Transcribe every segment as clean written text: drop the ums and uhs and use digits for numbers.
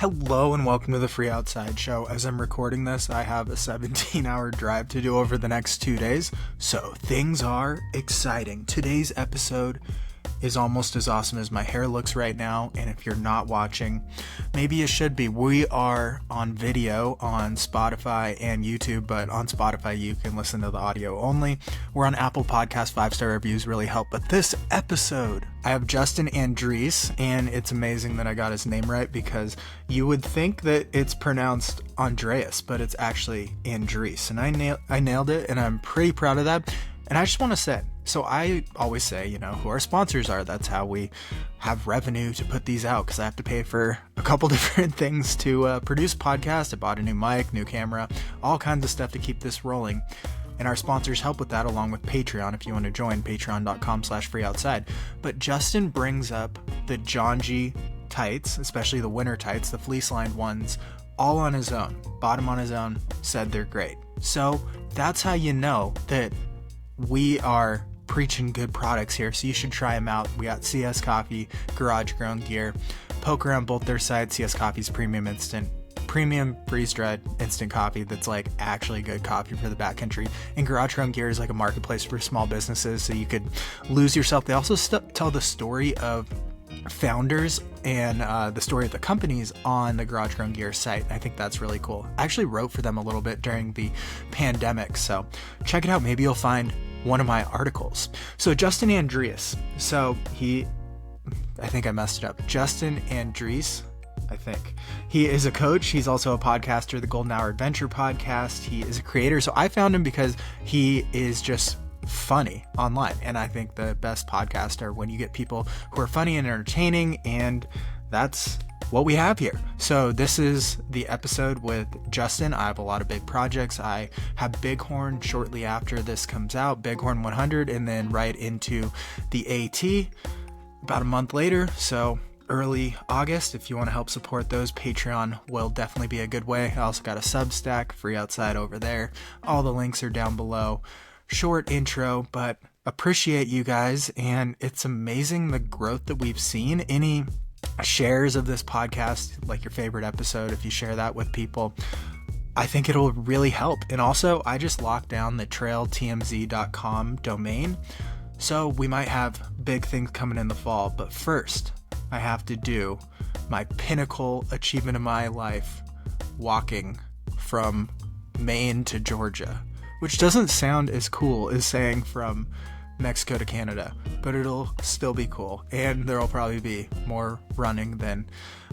Hello and welcome to the Free Outside Show. As I'm recording this, I have a 17-hour drive to do over the next 2 days, so things are exciting. Today's episode is almost as awesome as my hair looks right now, and if you're not watching, maybe you should be. We are on video on Spotify and YouTube, but on Spotify you can listen to the audio only. We're on Apple Podcasts, 5-star reviews really help. But this episode, I have Justin Andreas, and it's amazing that I got his name right because you would think that it's pronounced Andreas, but it's actually Andreas, and I nailed it, and I'm pretty proud of that. And I just want to say, so I always say, who our sponsors are. That's how we have revenue to put these out, because I have to pay for a couple different things to produce podcasts. I bought a new mic, new camera, all kinds of stuff to keep this rolling. And our sponsors help with that, along with Patreon. If you want to join, patreon.com/freeoutside. But Justin brings up the John G tights, especially the winter tights, the fleece-lined ones, all on his own. Bought them on his own, said they're great. So that's how you know that we are preaching good products here, so you should try them out. We got CS Coffee, Garage Grown Gear. Poke around both their sites. CS Coffee's premium freeze-dried instant coffee that's like actually good coffee for the backcountry. And Garage Grown Gear is like a marketplace for small businesses, so you could lose yourself. They also tell the story of founders and the story of the companies on the Garage Grown Gear site. I think that's really cool. I actually wrote for them a little bit during the pandemic, so check it out. Maybe you'll find one of my articles. So Justin Andreas, I think I messed it up. Justin Andreas, I think. He is a coach. He's also a podcaster, the Golden Hour Adventure podcast. He is a creator. So I found him because he is just funny online. And I think the best podcasts are when you get people who are funny and entertaining, and that's what we have here. So this is the episode with Justin. I have a lot of big projects. I have Bighorn shortly after this comes out, Bighorn 100, and then right into the AT about a month later. So early August, if you want to help support those, Patreon will definitely be a good way. I also got a Substack, Free Outside, over there. All the links are down below. Short intro, but appreciate you guys, and it's amazing the growth that we've seen. Any shares of this podcast, like your favorite episode, if you share that with people, I think it'll really help. And also, I just locked down the trailtmz.com domain, so we might have big things coming in the fall. But first, I have to do my pinnacle achievement of my life, walking from Maine to Georgia, which doesn't sound as cool as saying from Mexico to Canada, but it'll still be cool. And there'll probably be more running than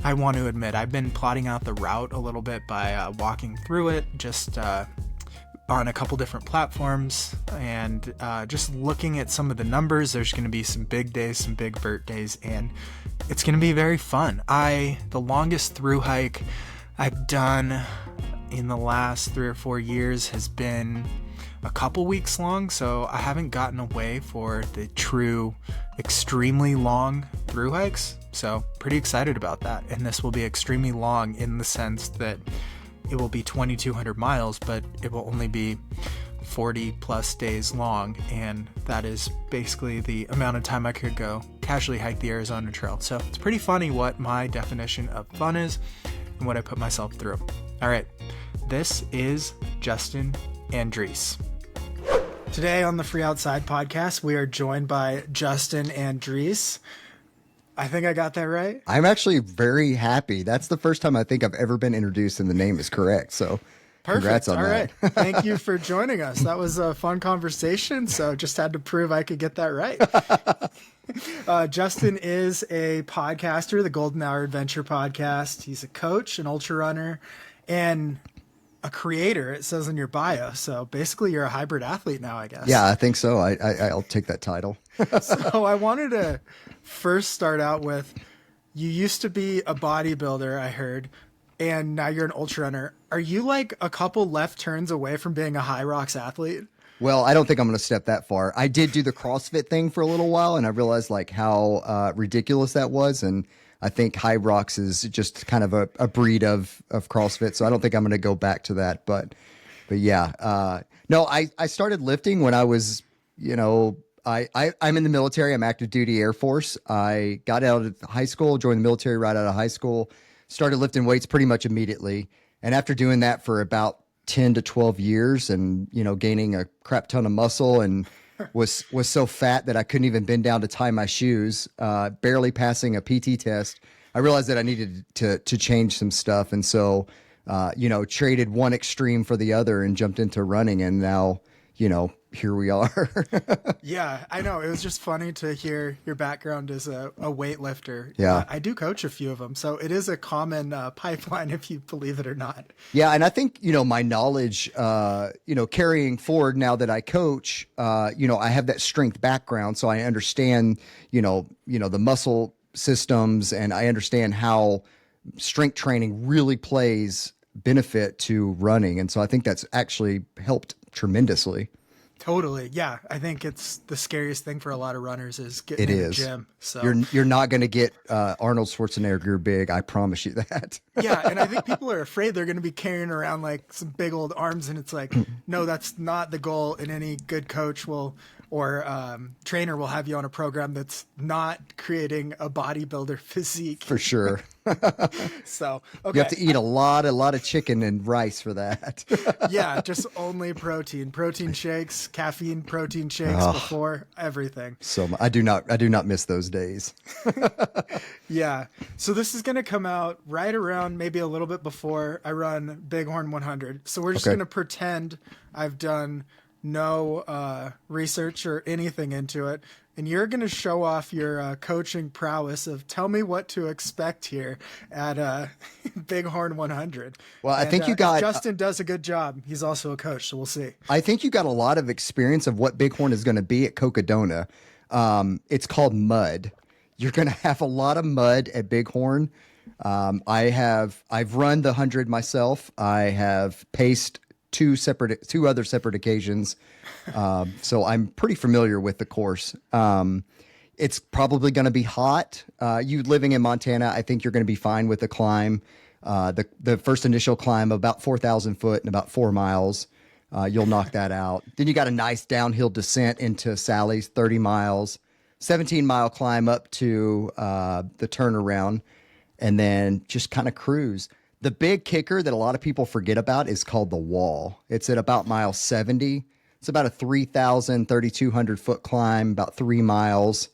I want to admit. I've been plotting out the route a little bit by walking through it, just on a couple different platforms, and just looking at some of the numbers. There's going to be some big days, some big vert days, and it's going to be very fun. The longest through hike I've done in the last 3 or 4 years has been a couple weeks long, so I haven't gotten away for the true extremely long through hikes, so pretty excited about that. And this will be extremely long in the sense that it will be 2,200 miles, but it will only be 40 plus days long, and that is basically the amount of time I could go casually hike the Arizona Trail. So it's pretty funny what my definition of fun is and what I put myself through. All right, this is Justin Andreas. Today on the Free Outside podcast, we are joined by Justin Andreas. I think I got that right. I'm actually very happy. That's the first time I think I've ever been introduced and the name is correct. So perfect. Congrats on All that. Right. Thank you for joining us. That was a fun conversation, so just had to prove I could get that right. Justin is a podcaster, the Golden Hour Adventure podcast. He's a coach, an ultra runner, and a creator, it says in your bio. So basically you're a hybrid athlete now, I guess. Yeah, I think so. I'll take that title. So I wanted to first start out with, you used to be a bodybuilder, I heard, and now you're an ultra runner. Are you like a couple left turns away from being a high rocks athlete? Well, I don't think I'm going to step that far. I did do the CrossFit thing for a little while, and I realized like how ridiculous that was. And I think High Rocks is just kind of a breed of CrossFit. So I don't think I'm going to go back to that. But yeah, no, I started lifting when I was, I'm in the military. I'm active duty Air Force. I got out of high school, joined the military right out of high school, started lifting weights pretty much immediately. And after doing that for about 10 to 12 years and, gaining a crap ton of muscle and was so fat that I couldn't even bend down to tie my shoes, barely passing a PT test, I realized that I needed to change some stuff. And so, traded one extreme for the other and jumped into running. And now, here we are. Yeah, I know. It was just funny to hear your background as a weightlifter. Yeah. I do coach a few of them. So it is a common pipeline, if you believe it or not. Yeah. And I think, my knowledge, carrying forward now that I coach, I have that strength background. So I understand, the muscle systems, and I understand how strength training really plays benefit to running. And so I think that's actually helped tremendously. Totally. Yeah. I think it's the scariest thing for a lot of runners is getting in the gym. So you're not going to get Arnold Schwarzenegger big. I promise you that. Yeah. And I think people are afraid they're going to be carrying around like some big old arms. And it's like, no, that's not the goal. And any good coach or trainer will have you on a program that's not creating a bodybuilder physique. For sure. So, okay. You have to eat a lot of chicken and rice for that. Yeah, just only protein shakes, caffeine protein shakes before everything. So I do not miss those days. Yeah. So this is going to come out right around maybe a little bit before I run Bighorn 100. So we're just going to pretend I've done no research or anything into it. And you're going to show off your coaching prowess of tell me what to expect here at Bighorn 100. Well, I think you got... Justin does a good job. He's also a coach, so we'll see. I think you got a lot of experience of what Bighorn is going to be at Cocodona. It's called mud. You're going to have a lot of mud at Bighorn. I've run the 100 myself. I have paced two other separate occasions. So I'm pretty familiar with the course. It's probably going to be hot. You living in Montana, I think you're going to be fine with the climb. The first initial climb, about 4,000 foot and about 4 miles. You'll knock that out. Then you got a nice downhill descent into Sally's, 30 miles, 17-mile climb up to the turnaround, and then just kind of cruise. The big kicker that a lot of people forget about is called the wall. It's at about mile 70. It's about a 3,200 foot climb, about 3 miles.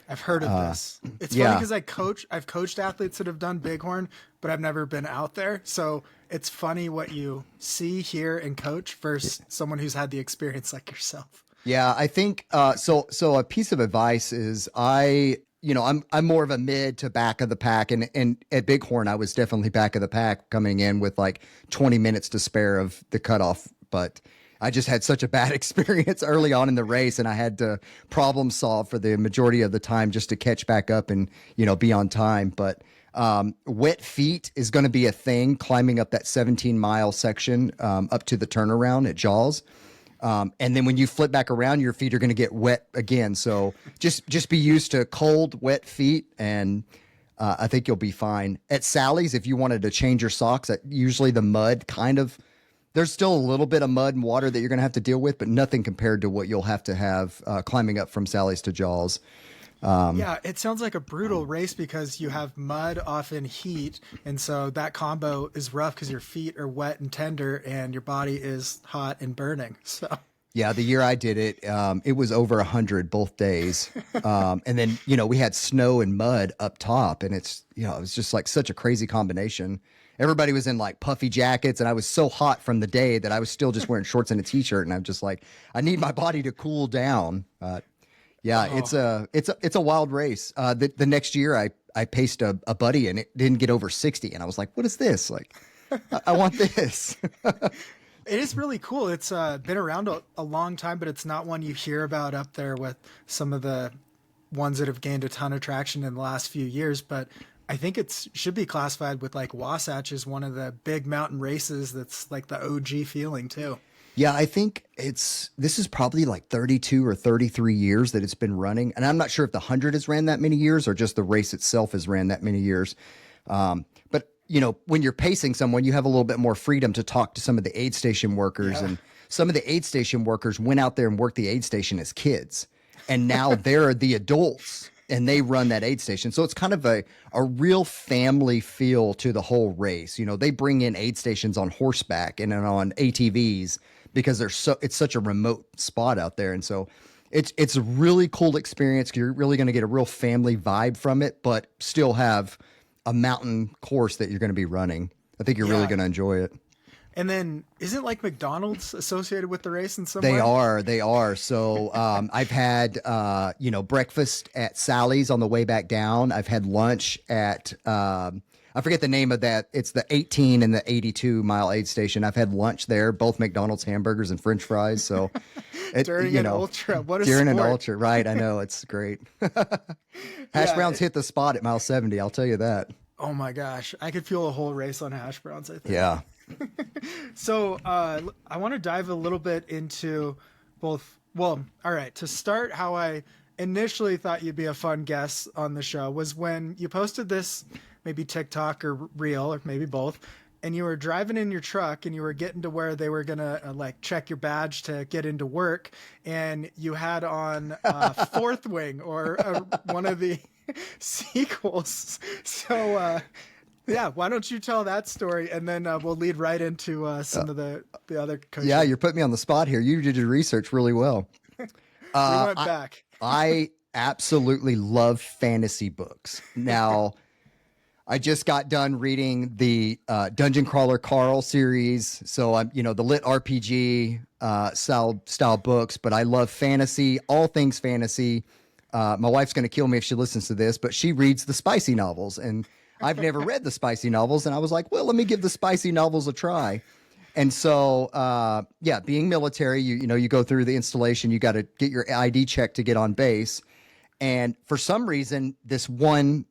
I've heard of this. It's funny because I've coached athletes that have done Bighorn, but I've never been out there. So it's funny what you see, hear, and coach versus someone who's had the experience like yourself. Yeah, I think so a piece of advice is I'm more of a mid to back of the pack, and at Bighorn I was definitely back of the pack coming in with like 20 minutes to spare of the cutoff, but I just had such a bad experience early on in the race, and I had to problem solve for the majority of the time just to catch back up and be on time. But wet feet is going to be a thing climbing up that 17-mile section up to the turnaround at Jaws. And then when you flip back around, your feet are going to get wet again. So just be used to cold, wet feet, and I think you'll be fine. At Sally's, if you wanted to change your socks, usually the mud there's still a little bit of mud and water that you're going to have to deal with, but nothing compared to what you'll have to have climbing up from Sally's to Jaws. Yeah, it sounds like a brutal race because you have mud, often heat, and so that combo is rough because your feet are wet and tender and your body is hot and burning. So yeah, the year I did it, it was over 100 both days, and then we had snow and mud up top, and it was just like such a crazy combination. Everybody was in like puffy jackets, and I was so hot from the day that I was still just wearing shorts and a t-shirt, and I'm just like, I need my body to cool down. Yeah, it's a wild race. The next year I paced a buddy and it didn't get over 60, and I was like, what is this? Like, I want this. It is really cool. It's been around a long time, but it's not one you hear about up there with some of the ones that have gained a ton of traction in the last few years. But I think it should be classified with like Wasatch as one of the big mountain races that's like the OG feeling too. Yeah, I think this is probably like 32 or 33 years that it's been running. And I'm not sure if the 100 has ran that many years or just the race itself has ran that many years. But, when you're pacing someone, you have a little bit more freedom to talk to some of the aid station workers. Yeah. And some of the aid station workers went out there and worked the aid station as kids. And now they're the adults and they run that aid station. So it's kind of a real family feel to the whole race. You know, they bring in aid stations on horseback and on ATVs because it's such a remote spot out there. And so it's a really cool experience. You're really going to get a real family vibe from it, but still have a mountain course that you're going to be running. I think you're really going to enjoy it. And then isn't like McDonald's associated with the race in some way? They are. So I've had, breakfast at Sally's on the way back down. I've had lunch at, I forget the name of that. It's the 18 and the 82 mile aid station. I've had lunch there, both McDonald's hamburgers and French fries. So during an ultra, what a during sport. an ultra, right? I know, it's great. Hash browns hit the spot at mile 70. I'll tell you that. Oh my gosh, I could fuel a whole race on hash browns, I think. Yeah. So I want to dive a little bit into both. Well, all right. To start, how I initially thought you'd be a fun guest on the show was when you posted this, maybe TikTok or Reel or maybe both, and you were driving in your truck and you were getting to where they were gonna like check your badge to get into work, and you had on Fourth Wing or one of the sequels. So. Yeah, why don't you tell that story, and then we'll lead right into some of the other coaches. Yeah, you're putting me on the spot here. You did your research really well. We went back. I absolutely love fantasy books. Now, I just got done reading the Dungeon Crawler Carl series, so I'm the lit RPG style books, but I love fantasy, all things fantasy. My wife's going to kill me if she listens to this, but she reads the spicy novels, and I've never read the spicy novels, and I was like, well, let me give the spicy novels a try. And so, being military, you go through the installation, you got to get your ID check to get on base. And for some reason, this one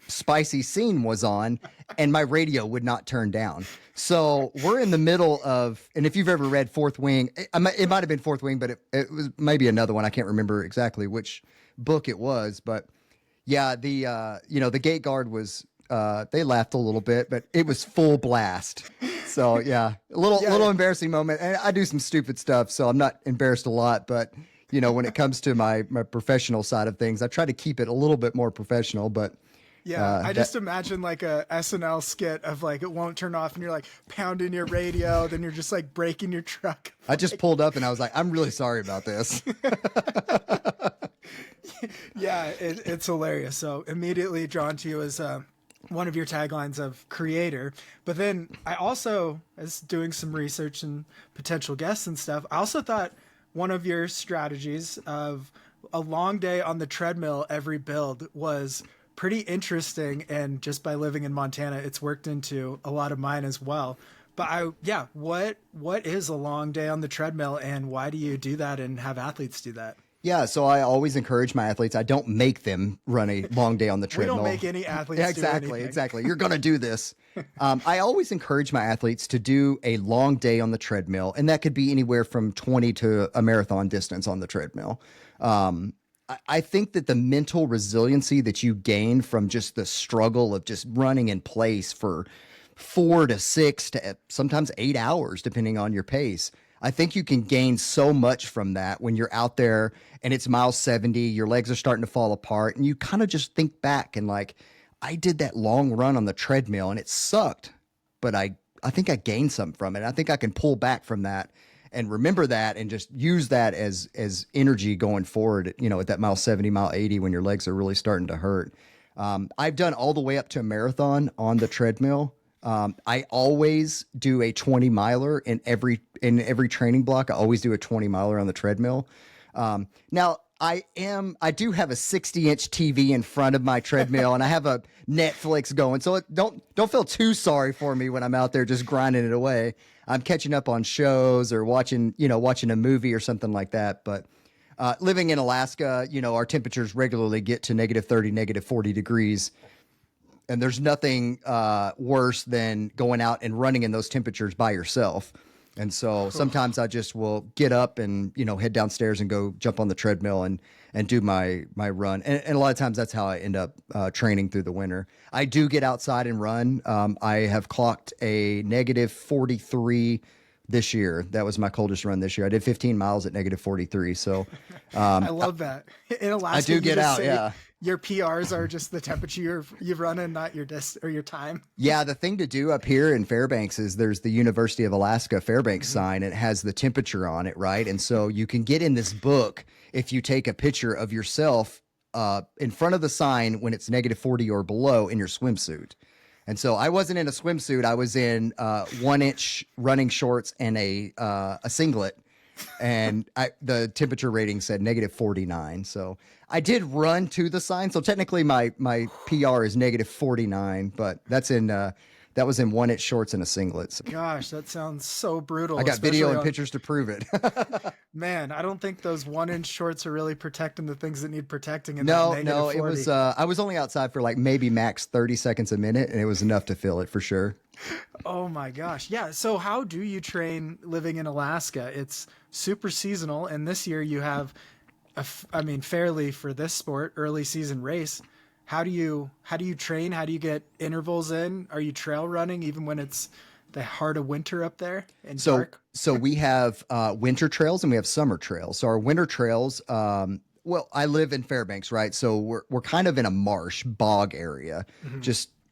spicy scene was on, and my radio would not turn down. So we're in the middle of, and if you've ever read Fourth Wing, it might have been Fourth Wing, but it was maybe another one. I can't remember exactly which book it was, but yeah, the gate guard was, they laughed a little bit, but it was full blast. So yeah, a little embarrassing moment. And I do some stupid stuff, so I'm not embarrassed a lot, but when it comes to my professional side of things, I try to keep it a little bit more professional, but yeah, I just imagine like a SNL skit of like, it won't turn off and you're like pounding your radio, then you're just like breaking your truck. I just pulled up and I was like, I'm really sorry about this. Yeah, it's hilarious. So immediately drawn to you as one of your taglines of creator. But then I also, as doing some research and potential guests and stuff, I also thought one of your strategies of a long day on the treadmill every build was pretty interesting. And just by living in Montana, it's worked into a lot of mine as well. But what is a long day on the treadmill, and why do you do that and have athletes do that? Yeah, so I always encourage my athletes. I don't make them run a long day on the treadmill. We don't make any athletes do anything. Exactly. You're going to do this. I always encourage my athletes to do a long day on the treadmill, and that could be anywhere from 20 to a marathon distance on the treadmill. I think that the mental resiliency that you gain from just the struggle of just running in place for 4 to 6 to sometimes 8 hours, depending on your pace, I think you can gain so much from that when you're out there and it's mile 70, your legs are starting to fall apart, and you kind of just think back and like, I did that long run on the treadmill and it sucked, but I think I gained something from it. I think I can pull back from that and remember that and just use that as energy going forward, at that mile 70, mile 80, when your legs are really starting to hurt. I've done all the way up to a marathon on the treadmill. I always do a 20 miler in every training block. I always do a 20 miler on the treadmill. Now I do have a 60-inch TV in front of my treadmill, and I have a Netflix going. So don't feel too sorry for me when I'm out there just grinding it away. I'm catching up on shows or watching a movie or something like that. But living in Alaska, our temperatures regularly get to -30, -40 degrees. And there's nothing worse than going out and running in those temperatures by yourself. And so sometimes I just will get up and, head downstairs and go jump on the treadmill and do my run. And a lot of times that's how I end up training through the winter. I do get outside and run. I have clocked a -43 this year. That was my coldest run this year. I did 15 miles at -43. So I love that. In Alaska, I do get out. Yeah. Your PRs are just the temperature you've run in, not your or your time. Yeah, the thing to do up here in Fairbanks is there's the University of Alaska Fairbanks sign. It has the temperature on it, right? And so you can get in this book if you take a picture of yourself in front of the sign when it's -40 or below in your swimsuit. And so I wasn't in a swimsuit. I was in 1-inch running shorts and a singlet. And the temperature rating said -49. So I did run to the sign. So technically my PR is -49, but that was in 1-inch shorts and a singlet. So Gosh, that sounds so brutal. I got video and pictures to prove it. Man, I don't think those 1-inch shorts are really protecting the things that need protecting. No, it was, I was only outside for like maybe max 30 seconds a minute, and it was enough to feel it for sure. Oh my gosh. Yeah. So how do you train living in Alaska? It's super seasonal. And this year you have, fairly for this sport, early season race. How do you train? How do you get intervals in? Are you trail running even when it's the heart of winter up there in dark? So we have winter trails and we have summer trails. So our winter trails, well, I live in Fairbanks, right? So we're kind of in a marsh bog area.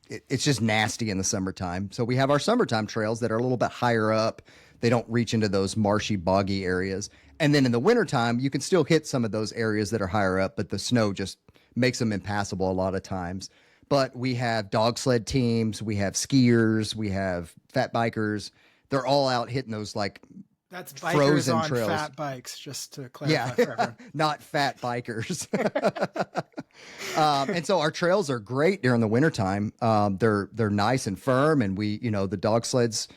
It's just nasty in the summertime. So we have our summertime trails that are a little bit higher up. They don't reach into those marshy, boggy areas. And then in the wintertime, you can still hit some of those areas that are higher up, but the snow just makes them impassable a lot of times. But we have dog sled teams, we have skiers, we have fat bikers. They're all out hitting those like that's bikers frozen on trails. Fat bikes, just to clarify for everyone. Not fat bikers. And so our trails are great during the wintertime. They're nice and firm, and the dog sleds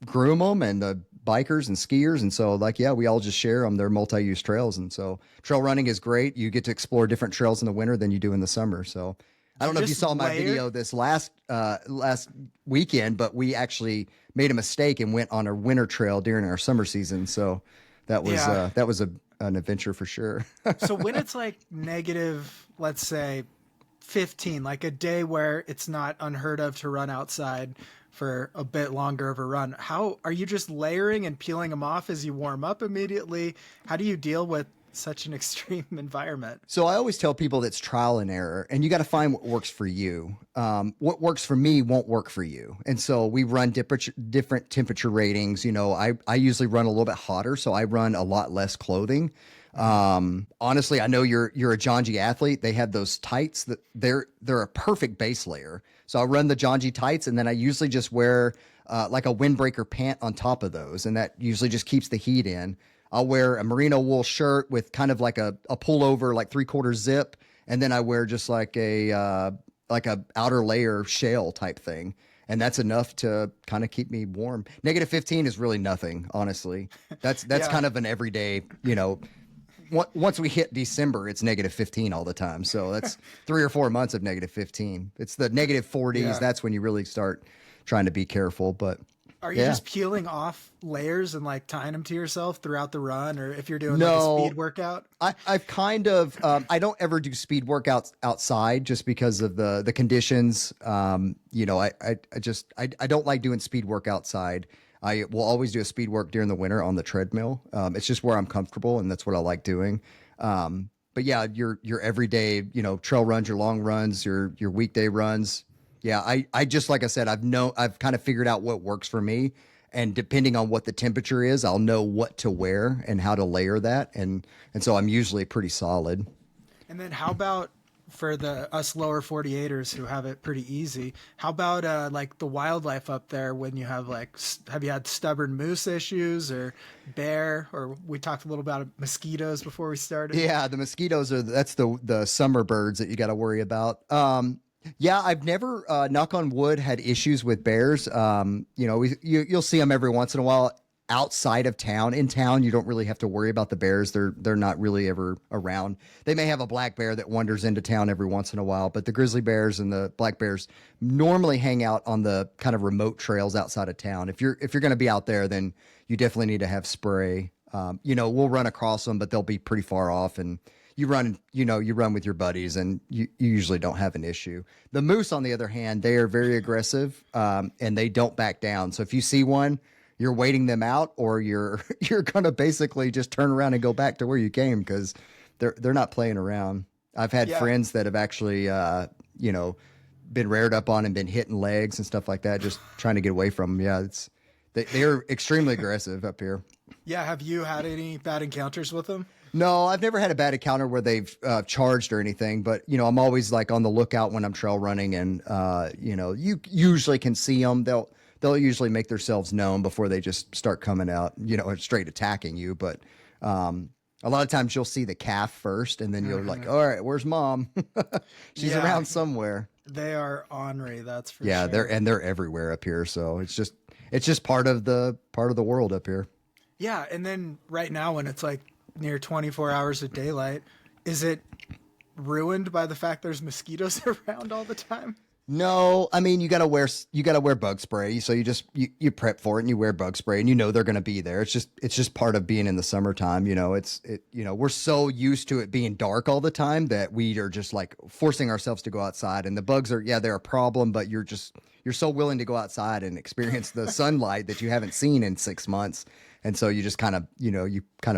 groom them, and the bikers and skiers. And so we all just share them. They're multi-use trails. And so trail running is great. You get to explore different trails in the winter than you do in the summer. So I don't know if you saw my video this last weekend, but we actually made a mistake and went on a winter trail during our summer season. So that was an adventure for sure. So when it's like negative, let's say 15, like a day where it's not unheard of to run outside for a bit longer of a run, how are you just layering and peeling them off as you warm up immediately? How do you deal with such an extreme environment? So I always tell people that's trial and error, and you got to find what works for you. What works for me won't work for you. And so we run different temperature ratings. I usually run a little bit hotter, so I run a lot less clothing. Honestly, I know you're a John G athlete. They have those tights that they're a perfect base layer. So I run the John G tights, and then I usually just wear like a windbreaker pant on top of those, and that usually just keeps the heat in. I'll wear a merino wool shirt with kind of like a pullover, like 3/4 zip, and then I wear just like a outer layer shell type thing, and that's enough to kind of keep me warm. -15 is really nothing, honestly. That's kind of an everyday, Once we hit December, it's -15 all the time. So that's 3 or 4 months of -15. It's the -40s. Yeah. That's when you really start trying to be careful. But are you just peeling off layers and like tying them to yourself throughout the run, or if you're doing like a speed workout? I've kind of I don't ever do speed workouts outside just because of the conditions. I don't like doing speed work outside. I will always do a speed work during the winter on the treadmill. It's just where I'm comfortable, and that's what I like doing. But yeah, your everyday, trail runs, your long runs, your weekday runs. Yeah, I just, like I said, I've kind of figured out what works for me, and depending on what the temperature is, I'll know what to wear and how to layer that, and so I'm usually pretty solid. And then how about for us lower 48ers who have it pretty easy? How about like the wildlife up there when you have have you had stubborn moose issues or bear, or we talked a little about mosquitoes before we started? Yeah, the mosquitoes that's the summer birds that you got to worry about. Yeah, I've never, knock on wood, had issues with bears. You'll see them every once in a while outside of town. In town, you don't really have to worry about the bears. They're not really ever around. They may have a black bear that wanders into town every once in a while, but the grizzly bears and the black bears normally hang out on the kind of remote trails outside of town. If you're going to be out there, then you definitely need to have spray. We'll run across them, but they'll be pretty far off, and you run with your buddies, and you usually don't have an issue. The moose, on the other hand, they are very aggressive, and they don't back down. So if you see one, you're waiting them out, or you're going to basically just turn around and go back to where you came, because they're not playing around. I've had Yeah. friends that have actually, been reared up on and been hitting legs and stuff like that, just trying to get away from them. Yeah, they're extremely aggressive up here. Yeah. Have you had any bad encounters with them? No, I've never had a bad encounter where they've charged or anything, but I'm always like on the lookout when I'm trail running, and you usually can see them. They'll usually make themselves known before they just start coming out, straight attacking you. But a lot of times you'll see the calf first, and then you're like, all right, where's mom? She's Yeah. around somewhere. They are ornery, that's for Yeah, sure. they're everywhere up here, so it's just part of the world up here. Yeah, and then right now when it's like near 24 hours of daylight, is it ruined by the fact there's mosquitoes around all the time? No, I mean you gotta wear bug spray, so you prep for it and you wear bug spray, and they're gonna be there. It's just part of being in the summertime. We're so used to it being dark all the time that we are just like forcing ourselves to go outside, and the bugs they're a problem, but you're so willing to go outside and experience the sunlight that you haven't seen in 6 months, and so you just kind of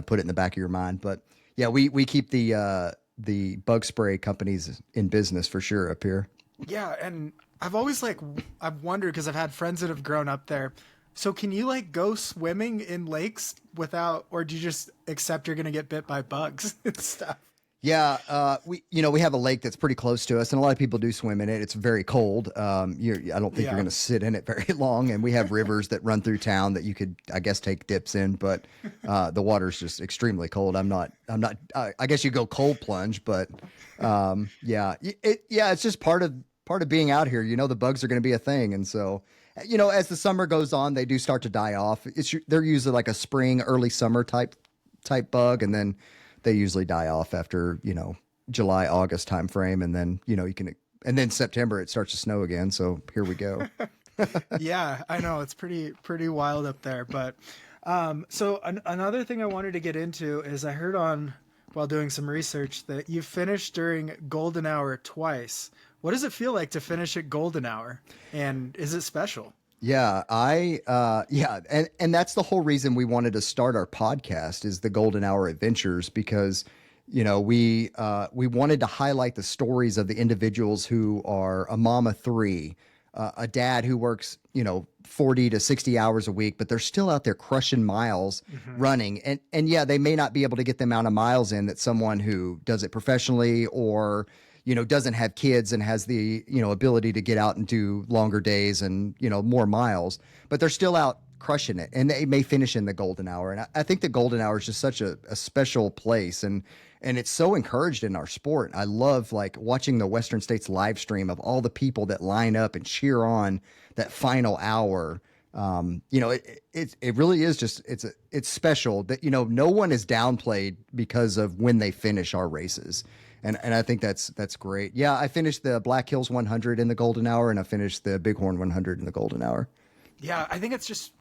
put it in the back of your mind. But yeah, we keep the bug spray companies in business for sure up here. Yeah, and I've always I've wondered because I've had friends that have grown up there. So can you like go swimming in lakes without, or do you just accept you're gonna get bit by bugs and stuff? Yeah, we have a lake that's pretty close to us, and a lot of people do swim in it. It's very cold. I don't think you're going to sit in it very long. And we have rivers that run through town that you could, I guess, take dips in, but the water's just extremely cold. I guess you go cold plunge, but it's just part of being out here. The bugs are going to be a thing, and so as the summer goes on, they do start to die off. They're usually like a spring, early summer type bug, and then they usually die off after, July, August time frame. And then, and then September, it starts to snow again. So here we go. Yeah, I know it's pretty wild up there. But another thing I wanted to get into is I heard while doing some research that you finished during golden hour twice. What does it feel like to finish at golden hour? And is it special? Yeah, and that's the whole reason we wanted to start our podcast is the Golden Hour Adventures, because we wanted to highlight the stories of the individuals who are a mom of three, a dad who works 40 to 60 hours a week, but they're still out there crushing miles, running, and yeah, they may not be able to get the amount of miles in that someone who does it professionally or doesn't have kids and has the, ability to get out and do longer days and, more miles, but they're still out crushing it, and they may finish in the golden hour. And I think the golden hour is just such a special place, and it's so encouraged in our sport. I love like watching the Western States live stream of all the people that line up and cheer on that final hour. It really is just, it's special that, no one is downplayed because of when they finish our races. And I think that's great. Yeah, I finished the Black Hills 100 in the golden hour, and I finished the Bighorn 100 in the golden hour. Yeah, I think it's just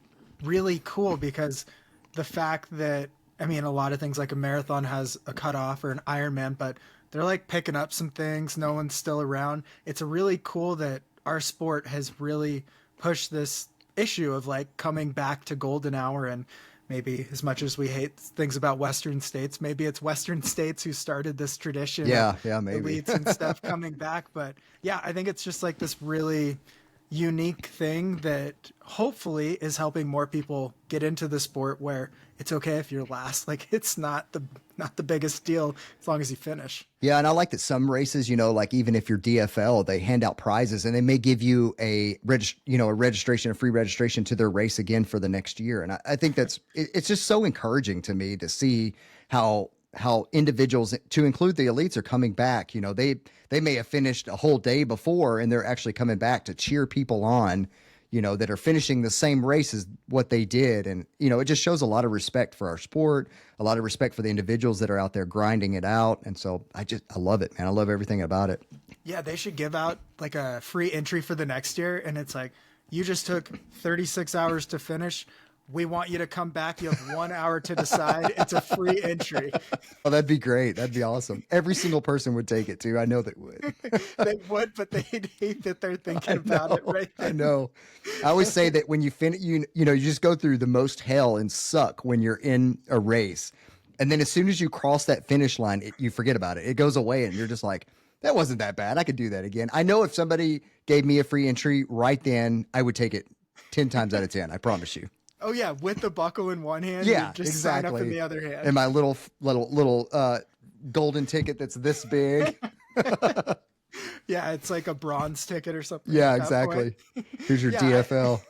really cool because the fact that, I mean, a lot of things like a marathon has a cutoff or an Ironman, but they're like picking up some things. No one's still around. It's really cool that our sport has really pushed this issue of like coming back to golden hour. And maybe as much as we hate things about Western states, maybe it's Western states who started this tradition. Yeah, maybe. Elites and stuff coming back. But yeah, I think it's just like this really unique thing that hopefully is helping more people get into the sport where it's okay if you're last. Like it's not the biggest deal as long as you finish. Yeah, and I like that some races, like even if you're DFL, they hand out prizes and they may give you a free registration to their race again for the next year. And I think it's just so encouraging to me to see how individuals, to include the elites, are coming back. They may have finished a whole day before and they're actually coming back to cheer people on, that are finishing the same race as what they did. And, it just shows a lot of respect for our sport, a lot of respect for the individuals that are out there grinding it out. And so I love it, man. I love everything about it. Yeah, they should give out like a free entry for the next year. And it's like, you just took 36 hours to finish. We want you to come back. You have 1 hour to decide. It's a free entry. Oh, that'd be great. That'd be awesome. Every single person would take it too. I know they would. They would, but they'd hate that they're thinking about it right then. I know. I always say that when you finish, you just go through the most hell and suck when you're in a race. And then as soon as you cross that finish line, you forget about it. It goes away and you're just like, that wasn't that bad. I could do that again. I know if somebody gave me a free entry right then, I would take it 10 times out of 10. I promise you. Oh yeah, with the buckle in one hand, Yeah, you just exactly. sign up in the other hand. And my little golden ticket that's this big. Yeah, it's like a bronze ticket or something. Yeah, at that exactly. point. Here's your Yeah, DFL.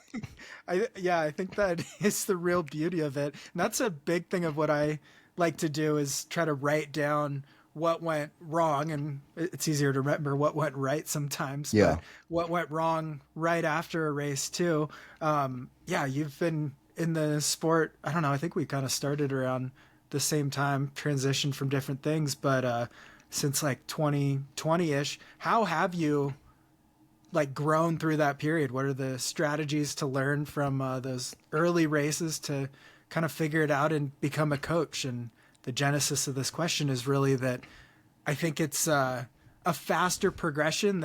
I think that is the real beauty of it. And that's a big thing of what I like to do is try to write down what went wrong, and it's easier to remember what went right sometimes. Yeah. But what went wrong right after a race too. Yeah, you've been in the sport. I don't know. I think we kind of started around the same time, transitioned from different things, but since like 2020-ish, how have you like grown through that period? What are the strategies to learn from those early races to kind of figure it out and become a coach? And the genesis of this question is really that I think it's a faster progression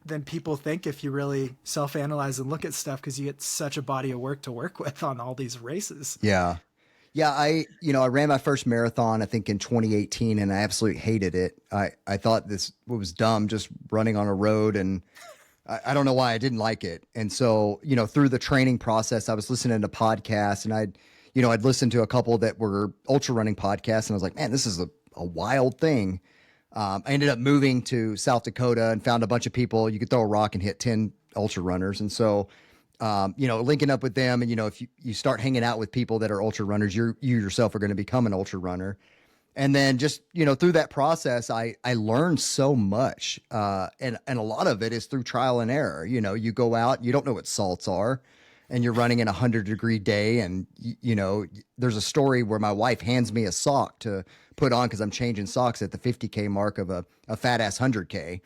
than people think if you really self-analyze and look at stuff, because you get such a body of work to work with on all these races. Yeah. Yeah, I ran my first marathon, I think in 2018, and I absolutely hated it. I thought this was dumb, just running on a road, and I don't know why I didn't like it. And so, through the training process, I was listening to podcasts, and I'd listened to a couple that were ultra running podcasts, and I was like, man, this is a wild thing. I ended up moving to South Dakota and found a bunch of people. You could throw a rock and hit 10 ultra runners. And so, linking up with them, and, if you start hanging out with people that are ultra runners, you yourself are going to become an ultra runner. And then just, through that process, I learned so much. And a lot of it is through trial and error. You go out, you don't know what salts are, and you're running in a 100-degree day. And, there's a story where my wife hands me a sock to put on because I'm changing socks at the 50K mark of a fat ass 100K.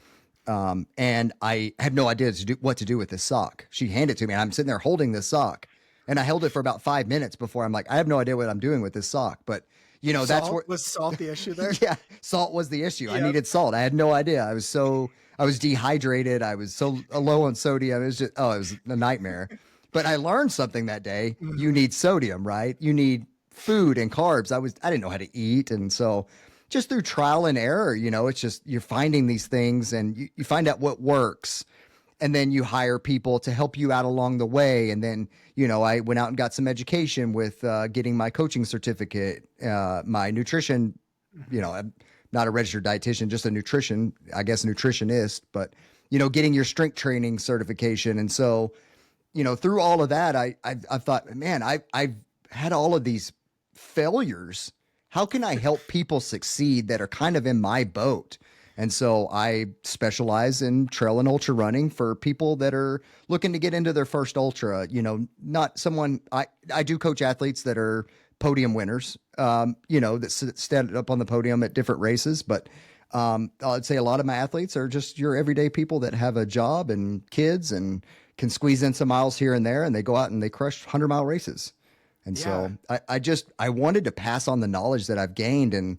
And I had no idea what to do with this sock. She handed it to me, and I'm sitting there holding this sock, and I held it for about 5 minutes before I'm like, I have no idea what I'm doing with this sock. But that's where was salt the issue there. yeah, salt was the issue. Yep. I needed salt. I had no idea. I was dehydrated. I was so low on sodium. It was it was a nightmare. But I learned something that day. Mm-hmm. You need sodium, right? You need food and carbs. I didn't know how to eat. And so just through trial and error, it's just, you're finding these things, and you find out what works, and then you hire people to help you out along the way. And then, I went out and got some education with getting my coaching certificate, my nutrition, I'm not a registered dietitian, just a nutritionist, but, getting your strength training certification. And so, through all of that, I thought, man, I've had all of these failures. How can I help people succeed that are kind of in my boat? And so I specialize in trail and ultra running for people that are looking to get into their first ultra. Not someone, I do coach athletes that are podium winners, that stand up on the podium at different races. But I'd say a lot of my athletes are just your everyday people that have a job and kids and can squeeze in some miles here and there, and they go out and they crush 100-mile races. And so I wanted to pass on the knowledge that I've gained. And,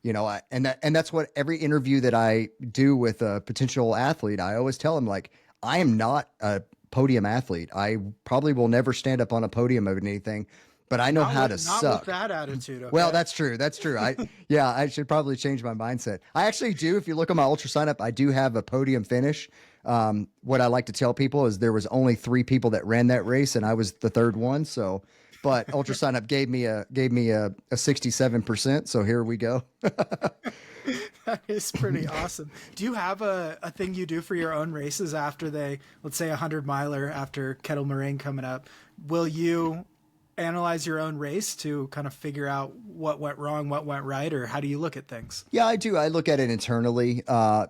and that's what every interview that I do with a potential athlete, I always tell them, like, I am not a podium athlete. I probably will never stand up on a podium of anything, but I know how to suck. Not with that attitude. Okay? Well, that's true. I should probably change my mindset. I actually do. If you look at my ultra sign up, I do have a podium finish. What I like to tell people is there was only 3 people that ran that race, and I was the third one. So, but ultra sign up gave me a 67%. So here we go. That is pretty awesome. Do you have a thing you do for your own races after let's say 100-miler after Kettle Moraine coming up? Will you analyze your own race to kind of figure out what went wrong, what went right, or how do you look at things? Yeah, I do. I look at it internally. I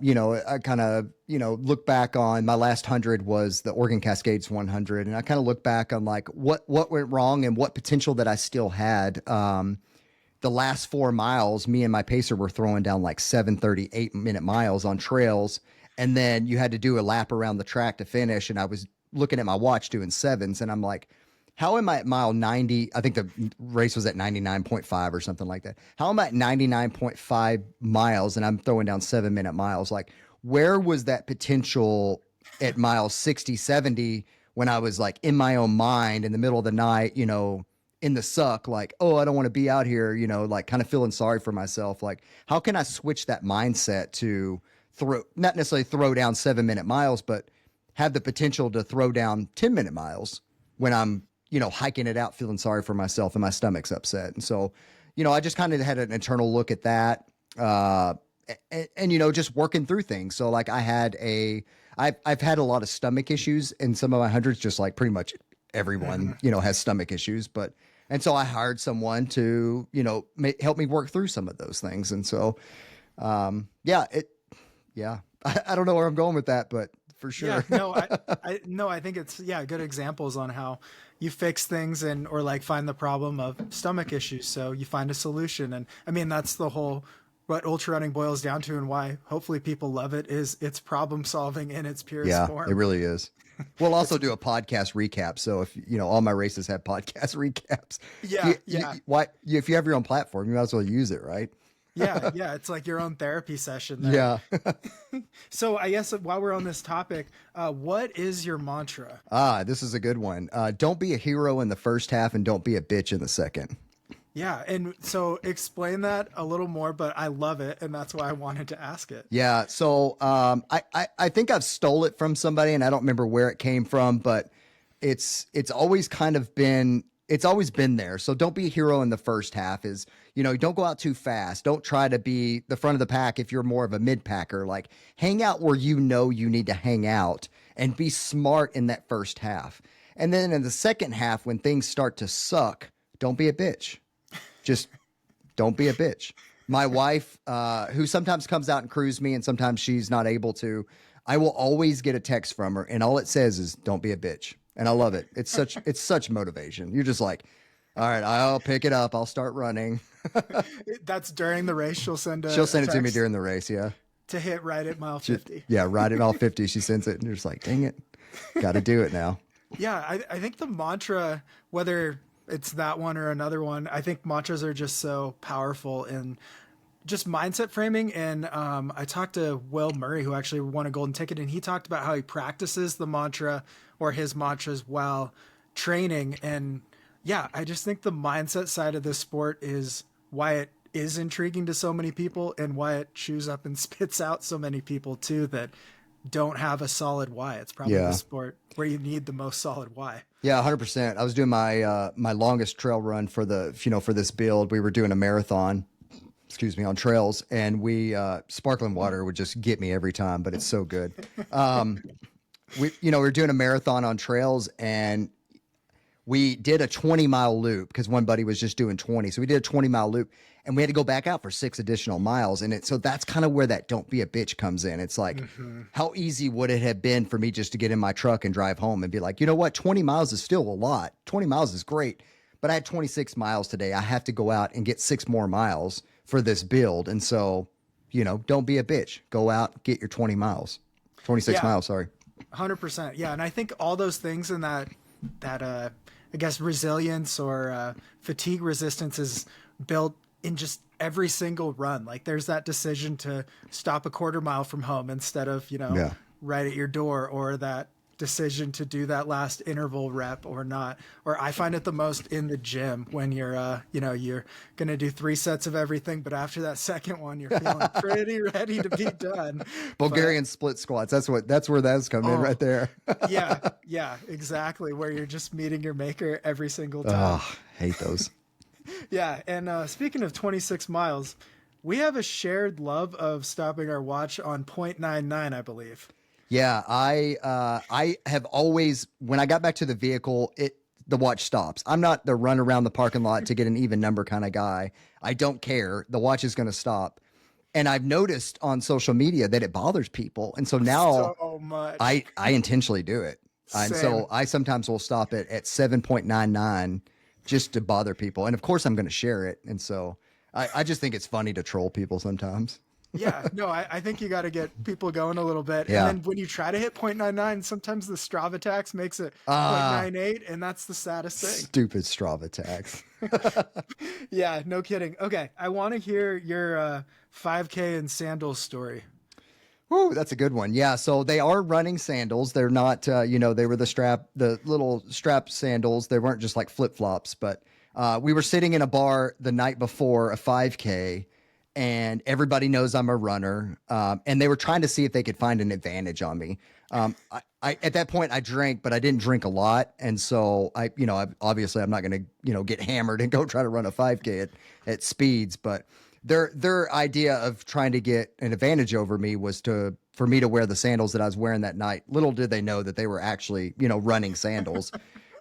kind of, look back on my last 100 was the Oregon Cascades 100. And I kind of look back on like what went wrong and what potential that I still had. The last 4 miles, me and my pacer were throwing down like 7:38-minute miles on trails. And then you had to do a lap around the track to finish. And I was looking at my watch doing 7s, and I'm like, how am I at mile 90? I think the race was at 99.5 or something like that. How am I at 99.5 miles and I'm throwing down 7-minute miles? Like, where was that potential at mile 60, 70 when I was like in my own mind in the middle of the night, in the suck, like, oh, I don't want to be out here, like kind of feeling sorry for myself. Like, how can I switch that mindset to not necessarily throw down 7-minute miles, but have the potential to throw down 10-minute miles when I'm, hiking it out, feeling sorry for myself and my stomach's upset. And so, I just kind of had an internal look at that. And just working through things. So like I've had a lot of stomach issues in some of my hundreds, just like pretty much everyone, has stomach issues, and so I hired someone to, help me work through some of those things. And so, I don't know where I'm going with that, but for sure. Yeah, no, I think it's, good examples on how you fix things or like find the problem of stomach issues. So you find a solution. And I mean, that's what ultra running boils down to, and why hopefully people love it, is it's problem solving in its purest form. It really is. We'll also do a podcast recap. So if all my races have podcast recaps. If you have your own platform, you might as well use it, right? Yeah. It's like your own therapy session there. Yeah. So I guess while we're on this topic, what is your mantra? This is a good one. Don't be a hero in the first half and don't be a bitch in the second. Yeah. And so explain that a little more, but I love it. And that's why I wanted to ask it. Yeah. So I think I've stole it from somebody, and I don't remember where it came from, but it's always been there. So don't be a hero in the first half is, don't go out too fast. Don't try to be the front of the pack if you're more of a mid packer. Like, hang out where you need to hang out and be smart in that first half. And then in the second half, when things start to suck, don't be a bitch. Just don't be a bitch. My wife, who sometimes comes out and crews me and sometimes she's not able to, I will always get a text from her, and all it says is, don't be a bitch. And I love it. It's such motivation. You're just like, all right, I'll pick it up. I'll start running. That's during the race. She'll send it to me during the race. Yeah. To hit right at mile 50. Right at mile 50. She sends it, and you're just like, dang it. Got to do it now. Yeah. I think the mantra, whether it's that one or another one, I think mantras are just so powerful in just mindset framing. And I talked to Will Murray, who actually won a golden ticket, and he talked about how he practices the mantra or his mantras while training. And I just think the mindset side of this sport is why it is intriguing to so many people, and why it chews up and spits out so many people too that don't have a solid why. It's probably the sport where you need the most solid why. Yeah, 100%. I was doing my my longest trail run for this build. We were doing a marathon, on trails, and we sparkling water would just get me every time, but it's so good. We were doing a marathon on trails, and we did a 20-mile loop because one buddy was just doing 20. So we did a 20-mile loop, and we had to go back out for 6 additional miles. And so that's kind of where that don't be a bitch comes in. It's like, how easy would it have been for me just to get in my truck and drive home and be like, you know what? 20 miles is still a lot. 20 miles is great, but I had 26 miles today. I have to go out and get 6 more miles for this build. And so, don't be a bitch. Go out, get your 20 miles, 26 miles. Sorry. 100%. Yeah. And I think all those things in that I guess resilience or fatigue resistance is built in just every single run. Like, there's that decision to stop a quarter mile from home instead of, right at your door, or that decision to do that last interval rep or not. Or I find it the most in the gym when you're, you're going to do 3 sets of everything, but after that second one, you're feeling pretty ready to be done. Bulgarian split squats. That's where that's come in right there. Yeah, exactly. Where you're just meeting your maker every single time. Oh, hate those. Yeah. And speaking of 26 miles, we have a shared love of stopping our watch on 0.99, I believe. Yeah, I have always, when I got back to the vehicle, the watch stops. I'm not the run around the parking lot to get an even number kind of guy. I don't care. The watch is going to stop. And I've noticed on social media that it bothers people. And so now so much. I intentionally do it. And so I sometimes will stop it at 7.99 just to bother people. And of course I'm going to share it. And so I just think it's funny to troll people sometimes. Yeah, no, I think you got to get people going a little bit. Yeah. And then when you try to hit 0.99, sometimes the Strava tax makes it 0.98, and that's the saddest thing. Stupid Strava tax. Yeah, no kidding. Okay, I want to hear your 5K and Sandals story. Woo, that's a good one. Yeah, so they are running sandals. They're not, they were the little strap sandals. They weren't just like flip-flops, but We were sitting in a bar the night before a 5K, and everybody knows I'm a runner. And they were trying to see if they could find an advantage on me. I at that point I drank, but I didn't drink a lot, and so obviously I'm not going to get hammered and go try to run a 5K at speeds. But their idea of trying to get an advantage over me was for me to wear the sandals that I was wearing that night. Little did they know that they were actually running sandals.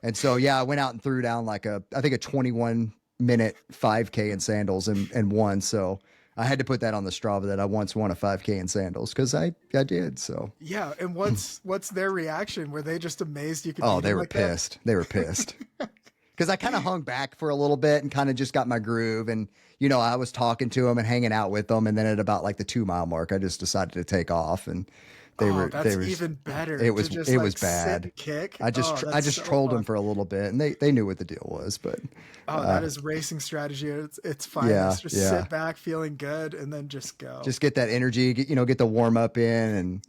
And so, yeah, I went out and threw down I think a 21-minute 5K in sandals and won. So I had to put that on the Strava that I once won a 5K in sandals because I did. So yeah. And what's their reaction? Were they just amazed you could? Oh, beat they them were like that? pissed. They were pissed because I kind of hung back for a little bit and kind of just got my groove. And I was talking to them and hanging out with them. And then at about like the 2 mile mark, I just decided to take off and. That's even better. It was to was bad. Sit and kick. I just so trolled fun. them for a little bit, and they knew what the deal was. But that is racing strategy. It's finest. Yeah, just yeah. sit back, feeling good, and then just go. just get that energy, get the warm up in, and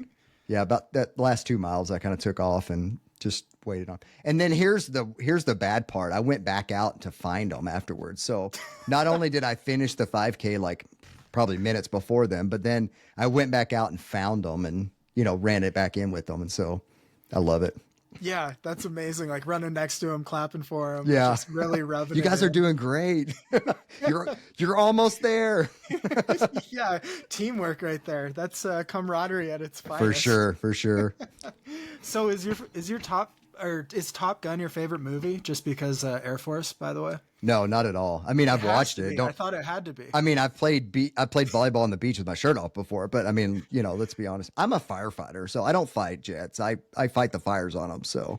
yeah, about that last 2 miles, I kind of took off and just waited on. And then here's the bad part. I went back out to find them afterwards. So not only did I finish the 5K like probably minutes before them, but then I went back out and found them and ran it back in with them. And so I love it. Yeah, that's amazing. Like running next to him, clapping for him. Yeah. Just really rubbing You it guys in. are doing great. You're almost there. Yeah, teamwork right there. That's camaraderie at its finest. For sure. So is your top or is Top Gun your favorite movie? Just because Air Force, by the way. No, not at all. I mean, I've watched it. I thought it had to be. I mean, I played volleyball on the beach with my shirt off before, but I mean, let's be honest. I'm a firefighter, so I don't fight jets. I fight the fires on them. So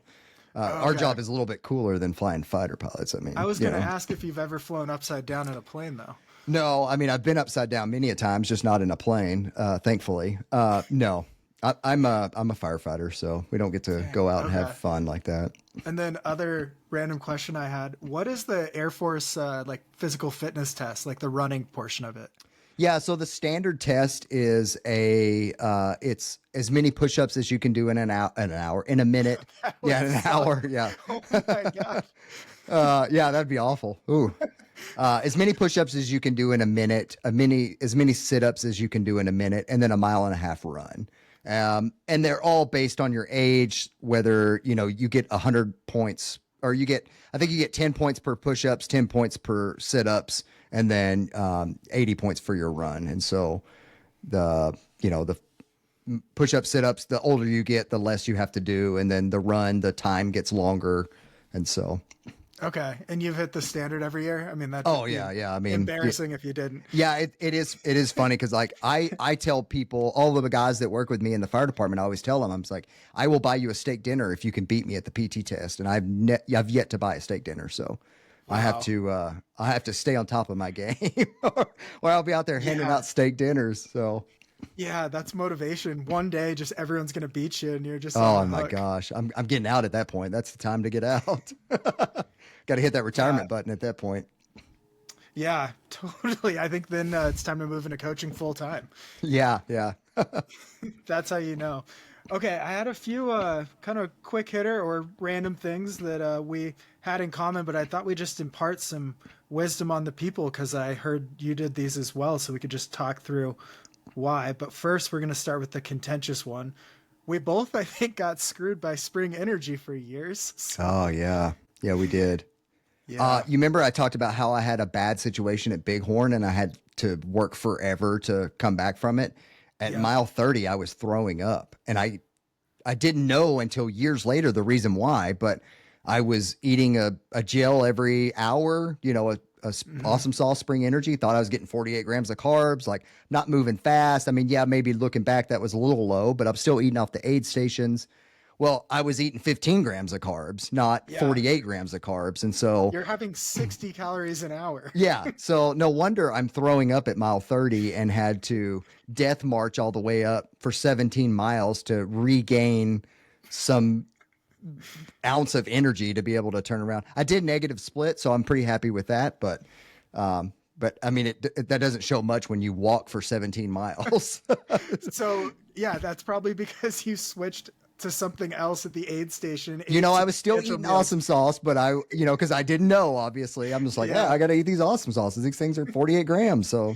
our job is a little bit cooler than flying fighter pilots. I mean, I was going to ask if you've ever flown upside down in a plane, though. No, I mean, I've been upside down many a times, just not in a plane. Thankfully, no. I'm a firefighter, so we don't get to go out and have fun like that. And then other random question I had: what is the Air Force like physical fitness test, like the running portion of it? Yeah, so the standard test is it's as many push-ups as you can do in an hour, in a minute. Yeah, in an hour. Yeah. Oh my gosh. Yeah, that'd be awful. Ooh. As many push-ups as you can do in a minute, as many sit-ups as you can do in a minute, and then a 1.5 mile run. And they're all based on your age, whether, you get 100 points or I think you get 10 points per push-ups, 10 points per sit-ups, and then 80 points for your run. And so the push-up, sit-ups, the older you get, the less you have to do. And then the run, the time gets longer. And so. Okay. And you've hit the standard every year? I mean, that's yeah. I mean, embarrassing if you didn't. Yeah, it is funny because like I tell people, all of the guys that work with me in the fire department, I always tell them, I'm just like, I will buy you a steak dinner if you can beat me at the PT test, and I've yet to buy a steak dinner, so wow. I have to stay on top of my game, or I'll be out there handing out steak dinners. So yeah, that's motivation. One day, just everyone's gonna beat you, and you're just oh my gosh, I'm getting out at that point. That's the time to get out. Got to hit that retirement button at that point. Yeah, totally. I think then it's time to move into coaching full time. Yeah. That's how you know. Okay, I had a few kind of quick hitter or random things that we had in common, but I thought we'd just impart some wisdom on the people because I heard you did these as well, so we could just talk through why. But first, we're going to start with the contentious one. We both, I think, got screwed by Spring Energy for years. So. Oh, yeah. Yeah, we did. Yeah. You remember I talked about how I had a bad situation at Bighorn and I had to work forever to come back from it. At mile 30, I was throwing up, and I didn't know until years later the reason why, but I was eating a gel every hour, Awesome Sauce Spring Energy, thought I was getting 48 grams of carbs, like not moving fast. I mean, yeah, maybe looking back, that was a little low, but I'm still eating off the aid stations. Well, I was eating 15 grams of carbs, not 48 grams of carbs. And so you're having 60 calories an hour. Yeah. So no wonder I'm throwing up at mile 30 and had to death march all the way up for 17 miles to regain some ounce of energy to be able to turn around. I did negative split, so I'm pretty happy with that. But I mean, that doesn't show much when you walk for 17 miles. So yeah, that's probably because you switched to something else at the aid station. I was still eating awesome sauce, but because I didn't know, obviously. I'm just like, yeah, I got to eat these awesome sauces. These things are 48 grams. So,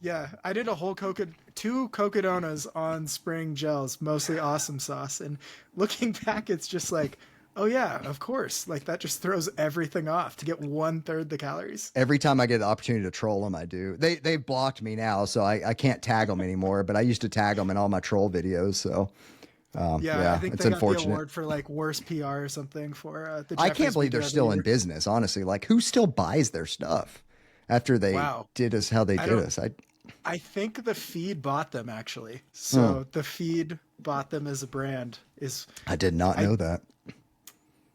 yeah, I did a whole two cocodonas on spring gels, mostly awesome sauce. And looking back, it's just like, oh yeah, of course. Like that just throws everything off to get 1/3 the calories. Every time I get the opportunity to troll them, I do. They blocked me now, so I can't tag them anymore. But I used to tag them in all my troll videos. So I think it's they got the unfortunate. award for like worst PR or something for the. I can't believe they're still in business. Honestly, like who still buys their stuff after they did us how they did us? I think the feed bought them actually. So the feed bought them as a brand. I did not know that.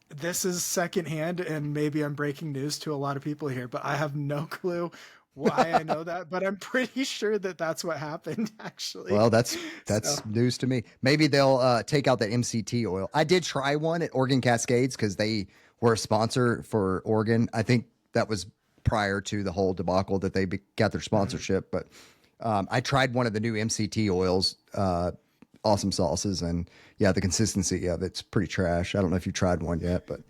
This is secondhand, and maybe I'm breaking news to a lot of people here, but I have no clue why I know that. But I'm pretty sure that that's what happened, actually. Well, that's news to me. Maybe they'll take out the MCT oil. I did try one at Oregon Cascades because they were a sponsor for Oregon. I think that was prior to the whole debacle that they got their sponsorship. But I tried one of the new MCT oils, awesome sauces, and yeah, the consistency of it's pretty trash. I don't know if you tried one yet, but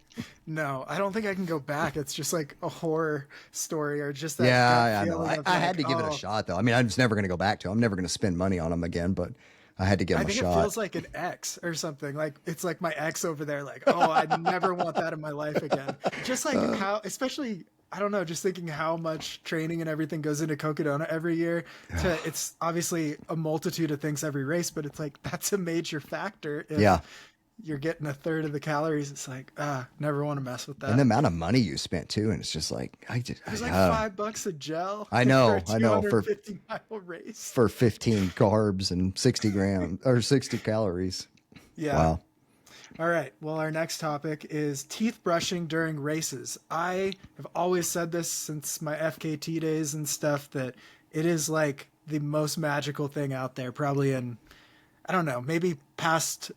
no, I don't think I can go back. It's just like a horror story or just that. Yeah, I know. I had to give it a shot though. I mean, I'm just never going to go back to them. I'm never going to spend money on them again, but I had to give them a shot. I think it feels like an ex or something. Like it's like my ex over there. Like, oh, I never want that in my life again. Just like how, especially, I don't know, just thinking how much training and everything goes into Cocodona every year. It's obviously a multitude of things every race, but it's like that's a major factor. If you're getting 1/3 of the calories, it's like, never want to mess with that. And the amount of money you spent too, and it's just like it was like $5 a gel. I know, for a 50-mile race for 15 carbs and 60 grams or 60 calories. Yeah. Wow. All right. Well, our next topic is teeth brushing during races. I have always said this since my FKT days and stuff, that it is like the most magical thing out there. Probably in, I don't know, maybe past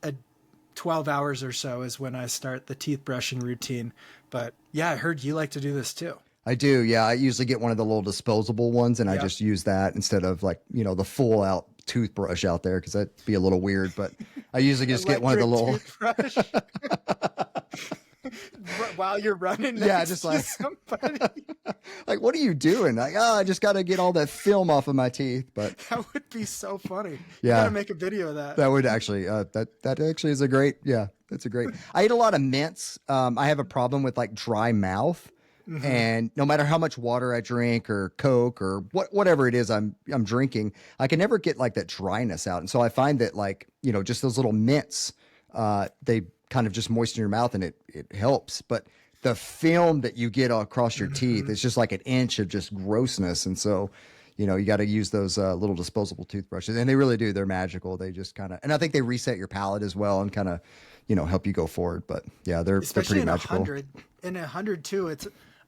12 hours or so is when I start the teeth brushing routine. But yeah, I heard you like to do this too. I do. Yeah. I usually get one of the little disposable ones and I just use that instead of like, the full out toothbrush out there, because that'd be a little weird, but I usually just get one of the little toothbrush. While you're running just like somebody. Like, what are you doing? Like, I just got to get all that film off of my teeth. But that would be so funny. Yeah, you gotta make a video of that. That would actually that actually is a great. Yeah, that's a great. I eat a lot of mints. I have a problem with like dry mouth. Mm-hmm. And no matter how much water I drink or Coke or whatever it is I'm drinking, I can never get like that dryness out. And so I find that like, just those little mints, they kind of just moisten your mouth and it helps. But the film that you get across your teeth is just like an inch of just grossness. And so, you got to use those little disposable toothbrushes, and they really do. They're magical. They just kind of, and I think they reset your palate as well and kind of, help you go forward. But yeah, they're pretty magical. In 100 too,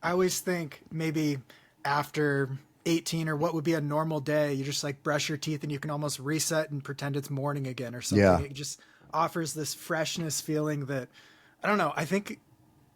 I always think maybe after 18 or what would be a normal day, you just like brush your teeth and you can almost reset and pretend it's morning again or something. Yeah. It just offers this freshness feeling that, I don't know. I think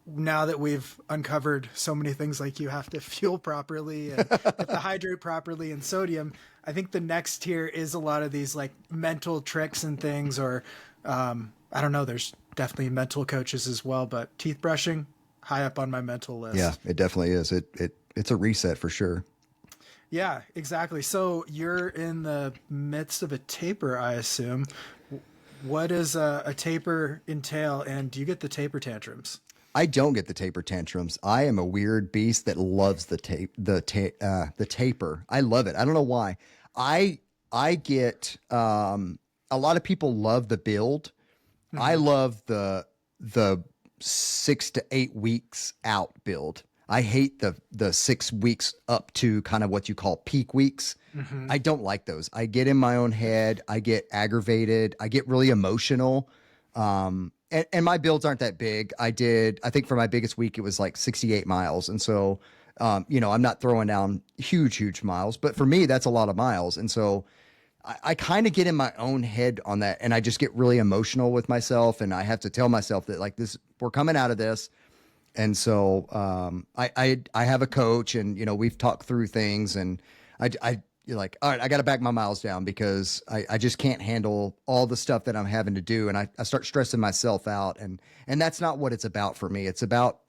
now that we've uncovered so many things, like you have to fuel properly and you have to hydrate properly and sodium, I think the next tier is a lot of these like mental tricks and things, or I don't know, there's definitely mental coaches as well, but teeth brushing, high up on my mental list. Yeah, it definitely is. It's a reset for sure. Yeah, exactly. So you're in the midst of a taper, I assume. What does a taper entail, and do you get the taper tantrums? I don't get the taper tantrums. I am a weird beast that loves the taper. I love it. I don't know why. I get a lot of people love the build. Mm-hmm. I love the 6 to 8 weeks out build. I hate the 6 weeks up to kind of what you call peak weeks. Mm-hmm. I don't like those. I get in my own head. I get aggravated. I get really emotional. And my builds aren't that big. I think for my biggest week, it was like 68 miles. And so, I'm not throwing down huge miles, but for me, that's a lot of miles. And so I kind of get in my own head on that, and I just get really emotional with myself, and I have to tell myself that like we're coming out of this. And so I have a coach, and we've talked through things, and I you're like, all right, I got to back my miles down because I just can't handle all the stuff that I'm having to do. And I start stressing myself out. And that's not what it's about for me. It's about,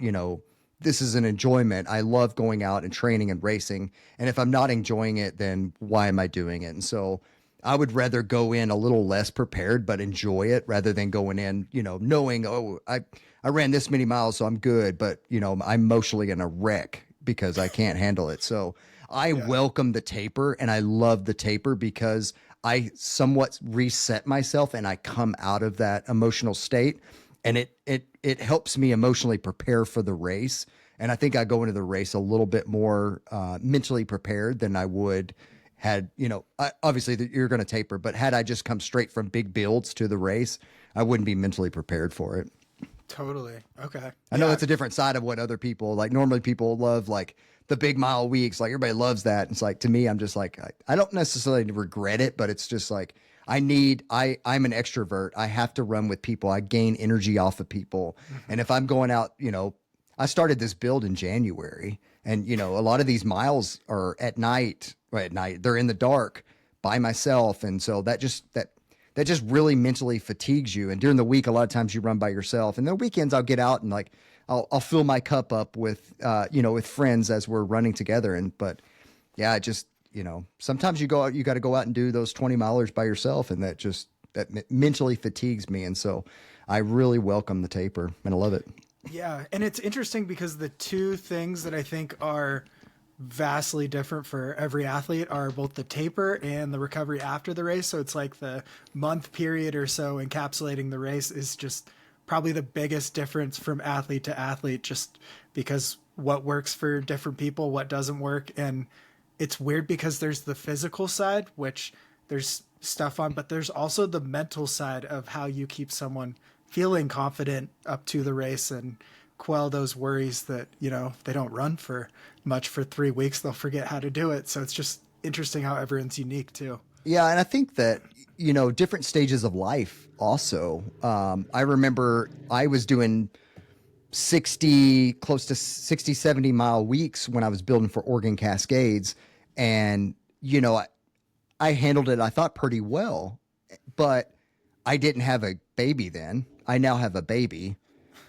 this is an enjoyment. I love going out and training and racing. And if I'm not enjoying it, then why am I doing it? And so I would rather go in a little less prepared, but enjoy it rather than going in, knowing, oh, I ran this many miles, so I'm good. But, I'm emotionally in a wreck because I can't handle it. So I welcome the taper, and I love the taper because I somewhat reset myself and I come out of that emotional state, and it helps me emotionally prepare for the race. And I think I go into the race a little bit more mentally prepared than I would had, obviously you're going to taper, but had I just come straight from big builds to the race, I wouldn't be mentally prepared for it. Totally. Okay. I know it's a different side of what other people like. Normally people love like the big mile weeks. Like everybody loves that. It's like, to me, I'm just like, I don't necessarily regret it, but it's just like, I'm an extrovert. I have to run with people. I gain energy off of people. Mm-hmm. And if I'm going out, I started this build in January, and, a lot of these miles are at night, they're in the dark by myself. And so that just really mentally fatigues you. And during the week, a lot of times you run by yourself, and then weekends I'll get out and like, I'll fill my cup up with, with friends as we're running together. But yeah, just, sometimes you go out, you got to go out and do those 20 milers by yourself. And that mentally fatigues me. And so I really welcome the taper, and I love it. Yeah. And it's interesting because the two things that I think are vastly different for every athlete are both the taper and the recovery after the race. So it's like the month period or so encapsulating the race is just probably the biggest difference from athlete to athlete, just because what works for different people, what doesn't work. And it's weird because there's the physical side, which there's stuff on, but there's also the mental side of how you keep someone feeling confident up to the race and quell those worries that, if they don't run for much for 3 weeks, they'll forget how to do it. So it's just interesting how everyone's unique too. Yeah. And I think that, different stages of life also. I remember I was doing close to 60, 70 mile weeks when I was building for Oregon Cascades. And, I handled it, I thought, pretty well, but I didn't have a baby then. I now have a baby.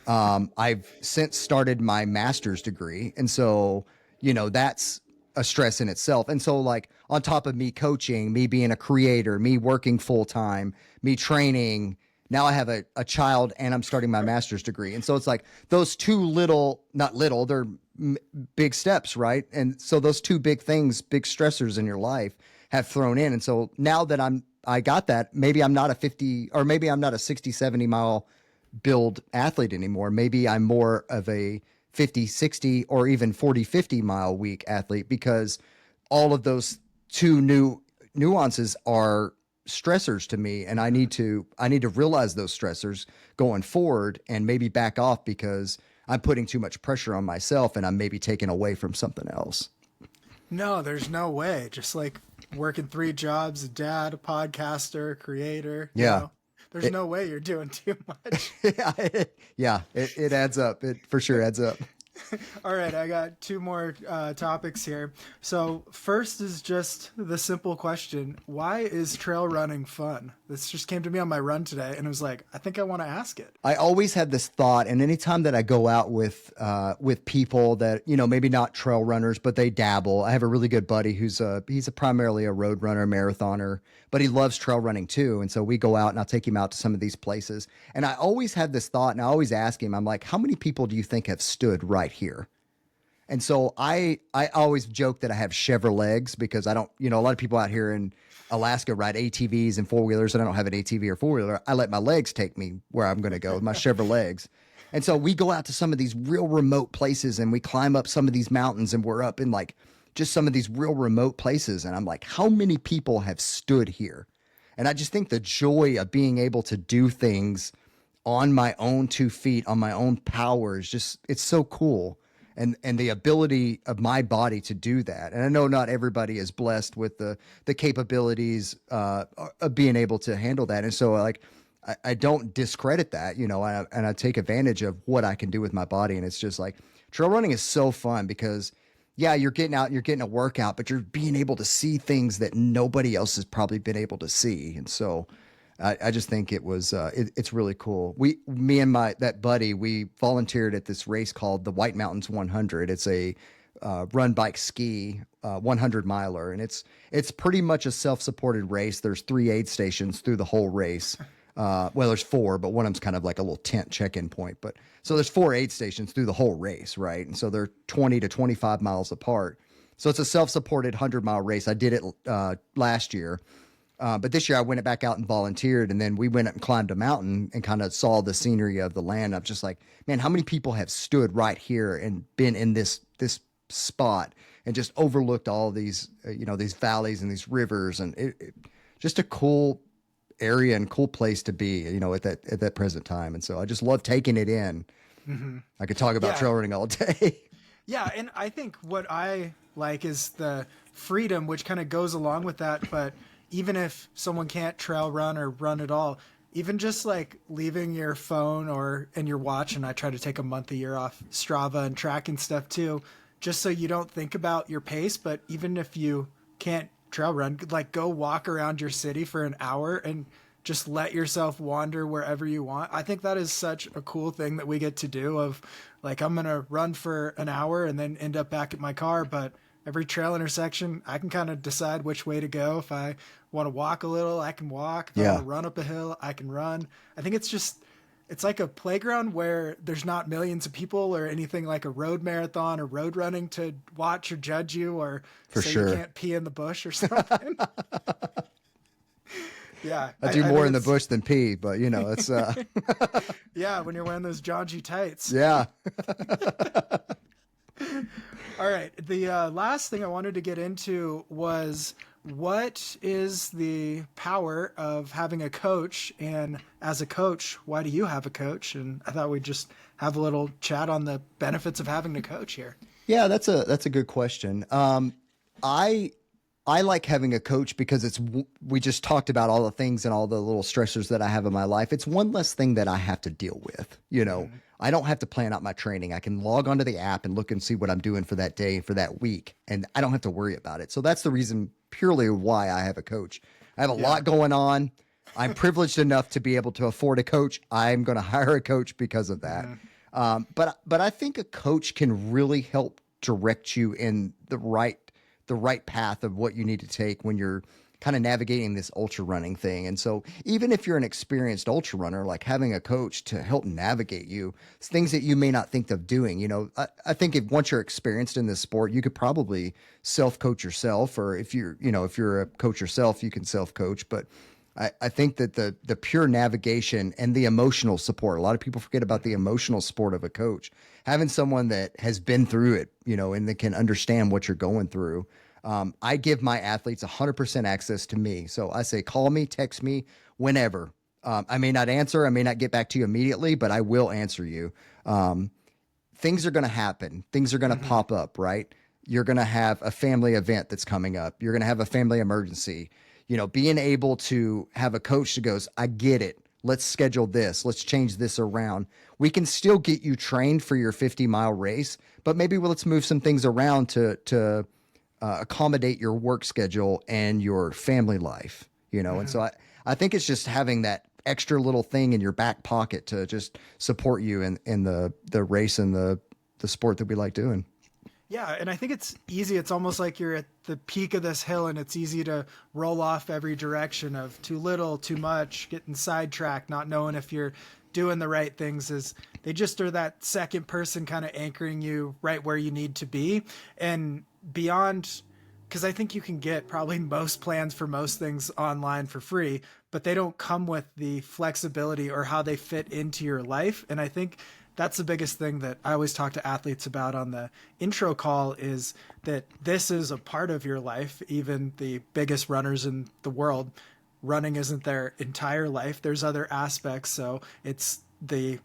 I've since started my master's degree. And so, that's a stress in itself. And so like on top of me coaching, me being a creator, me working full time, me training, now I have a child and I'm starting my master's degree. And so it's like those two not little, they're big steps, right? And so those two big things, big stressors in your life have thrown in. And so now that I got that, maybe I'm not a 50 or maybe I'm not a 60, 70 mile build athlete anymore. Maybe I'm more of a 50, 60, or even 40, 50 mile week athlete, because all of those two new nuances are stressors to me. And I need to realize those stressors going forward and maybe back off because I'm putting too much pressure on myself and I'm maybe taking away from something else. No, there's no way. Just like working 3 jobs, a dad, a podcaster, a creator. Yeah. There's no way you're doing too much. It adds up. It for sure adds up. All right, I got 2 more topics here. So first is just the simple question: why is trail running fun? This just came to me on my run today, and it was like, I think I want to ask it. I always had this thought, and anytime that I go out with people that maybe not trail runners, but they dabble. I have a really good buddy he's primarily a road runner, marathoner, but he loves trail running too. And so we go out, and I'll take him out to some of these places. And I always had this thought, and I always ask him, I'm like, how many people do you think have stood right here? And so I always joke that I have Chevrolet legs because I don't, a lot of people out here in Alaska ride ATVs and 4-wheelers, and I don't have an ATV or 4-wheeler. I let my legs take me where I'm going to go with my Chevrolet legs. And so we go out to some of these real remote places, and we climb up some of these mountains, and we're up in like just some of these real remote places. And I'm like, how many people have stood here? And I just think the joy of being able to do things on my own 2 feet, on my own power is just, it's so cool. And the ability of my body to do that. And I know not everybody is blessed with the capabilities of being able to handle that. And so like, I don't discredit that, and I take advantage of what I can do with my body. And it's just like trail running is so fun because, yeah, you're getting out, you're getting a workout, but you're being able to see things that nobody else has probably been able to see. And so I just think it's really cool. Me and that buddy, we volunteered at this race called the White Mountains 100. It's a run, bike, ski 100 miler, and it's pretty much a self-supported race. There's 3 aid stations through the whole race. Well, there's 4, but one of them's kind of like a little tent check-in point. But so there's 4 aid stations through the whole race, right? And so they're 20 to 25 miles apart. So it's a self-supported 100-mile race. I did it last year. But this year I went back out and volunteered, and then we went up and climbed a mountain and kind of saw the scenery of the land. I'm just like, man, how many people have stood right here and been in this spot and just overlooked all these, these valleys and these rivers, and just a cool area and cool place to be, at that present time. And so I just love taking it in. Mm-hmm. I could talk about trail running all day. Yeah. And I think what I like is the freedom, which kind of goes along with that. But even if someone can't trail run or run at all, even just like leaving your phone and your watch, and I try to take a month a year off Strava and tracking stuff too, just so you don't think about your pace. But even if you can't trail run, like go walk around your city for an hour and just let yourself wander wherever you want. I think that is such a cool thing that we get to do, of like, I'm going to run for an hour and then end up back at my car. But every trail intersection, I can kind of decide which way to go. If I want to walk a little, I can walk. If I want to run up a hill, I can run. I think it's like a playground where there's not millions of people or anything like a road marathon or road running to watch or judge you, or for say sure you can't pee in the bush or something. Yeah. I do more in the bush than pee, but it's yeah, when you're wearing those John G tights. Yeah. All right. The last thing I wanted to get into was, what is the power of having a coach? And as a coach, why do you have a coach? And I thought we'd just have a little chat on the benefits of having a coach here. Yeah, that's a good question. I like having a coach because we just talked about all the things and all the little stressors that I have in my life. It's one less thing that I have to deal with. Mm-hmm. I don't have to plan out my training. I can log onto the app and look and see what I'm doing for that day, for that week, and I don't have to worry about it. So that's the reason purely why I have a coach. I have a lot going on. I'm privileged enough to be able to afford a coach. I'm going to hire a coach because of that. Mm-hmm. But I think a coach can really help direct you in the right path of what you need to take when you're kind of navigating this ultra running thing. And so even if you're an experienced ultra runner, like having a coach to help navigate you, things that you may not think of doing, I think once you're experienced in this sport, you could probably self-coach yourself, or if you're a coach yourself, you can self-coach. But I think that the pure navigation and the emotional support, a lot of people forget about the emotional support of a coach. Having someone that has been through it, and that can understand what you're going through. I give my athletes 100% access to me. So I say, call me, text me, whenever. I may not answer, I may not get back to you immediately, but I will answer you. Things are going to happen. Things are going to pop up, right? You're going to have a family event that's coming up. You're going to have a family emergency. Being able to have a coach that goes, I get it. Let's schedule this. Let's change this around. We can still get you trained for your 50-mile race, but maybe let's move some things around to accommodate your work schedule and your family life, And so I think it's just having that extra little thing in your back pocket to just support you in the race and the sport that we like doing. Yeah, and I think it's easy. It's almost like you're at the peak of this hill, and it's easy to roll off every direction of too little, too much, getting sidetracked, not knowing if you're doing the right things. Is they just are that second person kind of anchoring you right where you need to be. And beyond, because I think you can get probably most plans for most things online for free, but they don't come with the flexibility or how they fit into your life. And I think that's the biggest thing that I always talk to athletes about on the intro call, is that this is a part of your life. Even the biggest runners in the world, running isn't their entire life. There's other aspects. So it's the,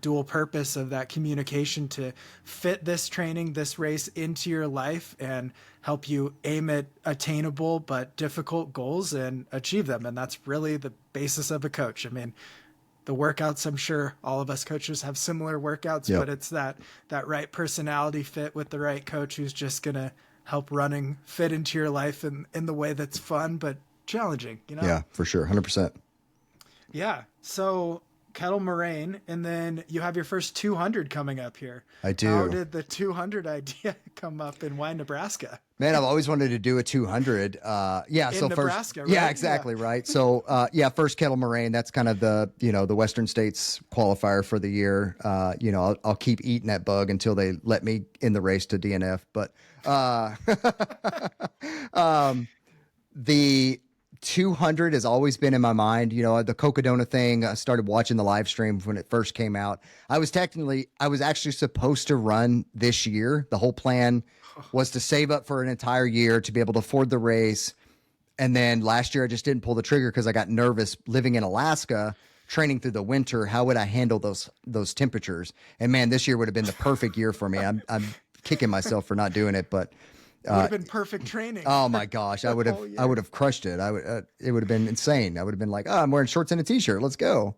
dual purpose of that communication to fit this training, this race into your life and help you aim at attainable but difficult goals and achieve them. And that's really the basis of a coach. I mean, workouts. I'm sure all of us coaches have similar workouts, but it's that right personality fit with the right coach who's just going to help running fit into your life in the way that's fun, but challenging, you know? Yeah, for sure. 100%. Yeah. So kettle moraine, and then you have your first 200 coming up here. I do. How did the 200 idea come up, and why Nebraska? Man, I've always wanted to do a 200. So Nebraska, first, right? yeah, exactly. Yeah. Right. So, first kettle moraine, that's kind of the Western States qualifier for the year. I'll keep eating that bug until they let me in the race to DNF. But, the 200 has always been in my mind. The Cocodona thing, I started watching the live stream when it first came out. I was actually supposed to run this year. The whole plan was to save up for an entire year to be able to afford the race. And then last year I just didn't pull the trigger because I got nervous living in Alaska, training through the winter. How would I handle those temperatures? And man, this year would have been the perfect year for me. I'm kicking myself for not doing it, but it would have been perfect training. Oh my gosh, I would have crushed it. It would have been insane. I would have been like, I'm wearing shorts and a t-shirt. Let's go.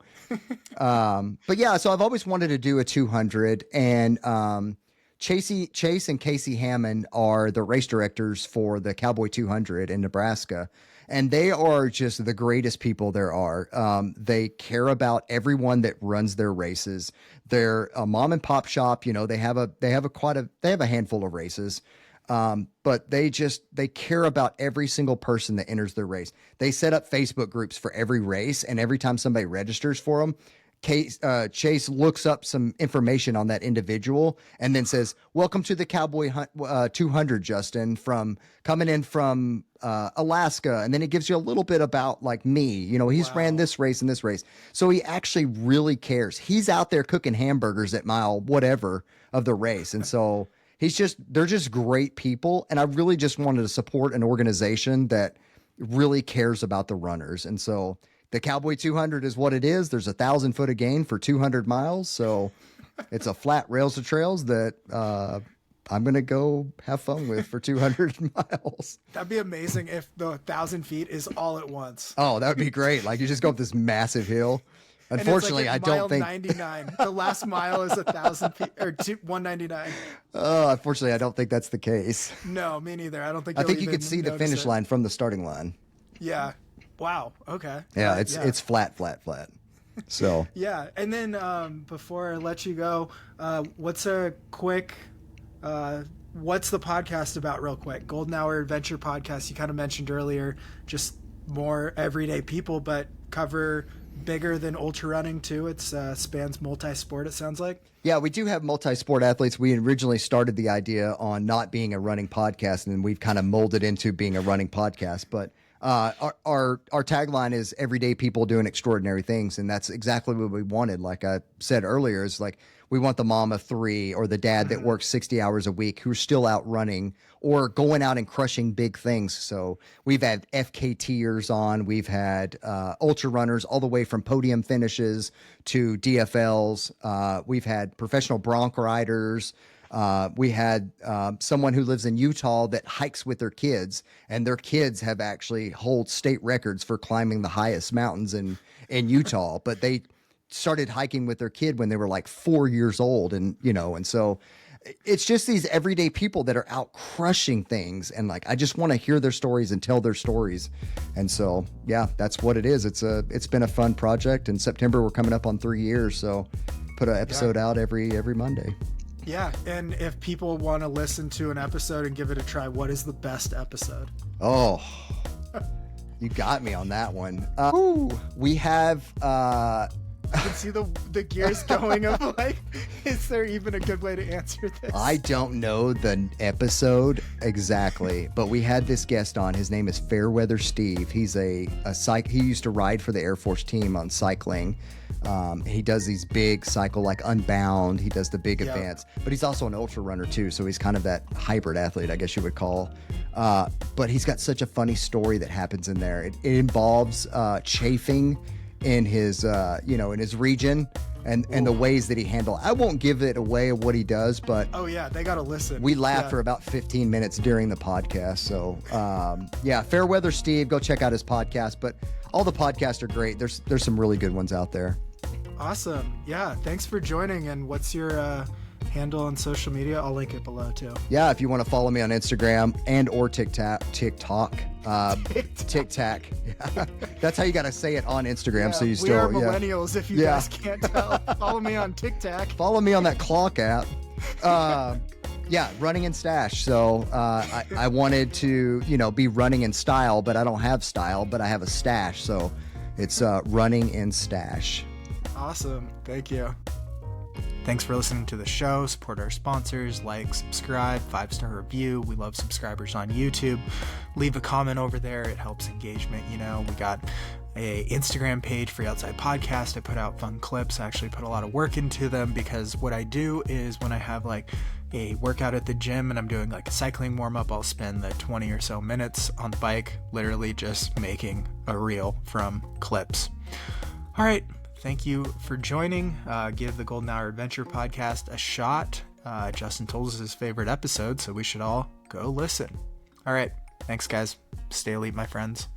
But yeah, so I've always wanted to do a 200, and Chase and Casey Hammond are the race directors for the Cowboy 200 in Nebraska. And they are just the greatest people there are. They care about everyone that runs their races. They're a mom and pop shop. They have a handful of races. But they care about every single person that enters their race. They set up Facebook groups for every race, and every time somebody registers for them, Chase looks up some information on that individual and then says, "Welcome to the Cowboy 200, Justin, coming in from Alaska." And then it gives you a little bit about like me. He's ran this race and this race. So he actually really cares. He's out there cooking hamburgers at mile whatever of the race. And so they're just great people. And I really just wanted to support an organization that really cares about the runners. And so the Cowboy 200 is what it is. There's 1,000 foot of gain for 200 miles. So it's a flat rails to trails that I'm going to go have fun with for 200 miles. That'd be amazing if the 1,000 feet is all at once. Oh, that would be great. Like you just go up this massive hill. Unfortunately, I don't think 99. The last mile is 1,000 feet or 199. Unfortunately, I don't think that's the case. No, me neither. I don't think. I think you could see the finish line from the starting line. Yeah. Wow. Okay. Yeah, it's flat. So yeah, and then before I let you go, what's a quick? What's the podcast about, real quick? Golden Hour Adventure Podcast. You kind of mentioned earlier, just more everyday people, but cover bigger than ultra running too. It's spans multi-sport, it sounds like. Yeah, we do have multi-sport athletes. We originally started the idea on not being a running podcast, and we've kind of molded into being a running podcast. But our tagline is everyday people doing extraordinary things, and that's exactly what we wanted. Like I said earlier, is like we want the mom of 3 or the dad that works 60 hours a week who's still out running or going out and crushing big things. So we've had FKTers on, we've had ultra runners all the way from podium finishes to DFLs. We've had professional bronc riders. We had someone who lives in Utah that hikes with their kids, and their kids have actually hold state records for climbing the highest mountains in Utah. But they started hiking with their kid when they were like 4 years old, and so it's just these everyday people that are out crushing things, and like I just want to hear their stories and tell their stories. And so yeah, that's what it is. It's been a fun project. In September we're coming up on 3 years, so put an episode out every Monday. Yeah, and if people want to listen to an episode and give it a try, what is the best episode? Oh, you got me on that one. We have I can see the gears going of like, is there even a good way to answer this? I don't know the episode exactly, but we had this guest on. His name is Fairweather Steve. He's he used to ride for the Air Force team on cycling. He does these big cycle like Unbound. He does the big events, but he's also an ultra runner too. So he's kind of that hybrid athlete, I guess you would call. But he's got such a funny story that happens in there. It involves chafing in his in his region and the ways that he handled. I won't give it away of what he does, but oh yeah, they gotta listen. We laughed for about 15 minutes during the podcast. So Fairweather Steve, go check out his podcast. But all the podcasts are great. There's some really good ones out there. Awesome. Yeah. Thanks for joining. And what's your handle on social media? I'll link it below too. Yeah, if you want to follow me on Instagram and or TikTok. Yeah. That's how you got to say it on Instagram. Yeah, So you still, we are millennials. If you guys can't tell, follow me on TikTok. Follow me on that clock app. Yeah, running in stash. So I wanted to, be running in style, but I don't have style, but I have a stash. So it's running in stash. Awesome. Thank you. Thanks for listening to the show. Support our sponsors, like, subscribe, 5-star review. We love subscribers on YouTube. Leave a comment over there. It helps engagement. We got a Instagram page for the Outside Podcast. I put out fun clips. I actually put a lot of work into them because what I do is when I have like a workout at the gym and I'm doing like a cycling warm up, I'll spend the 20 or so minutes on the bike, literally just making a reel from clips. All right. Thank you for joining. Give the Golden Hour Adventure podcast a shot. Justin told us his favorite episode, so we should all go listen. All right. Thanks, guys. Stay elite, my friends.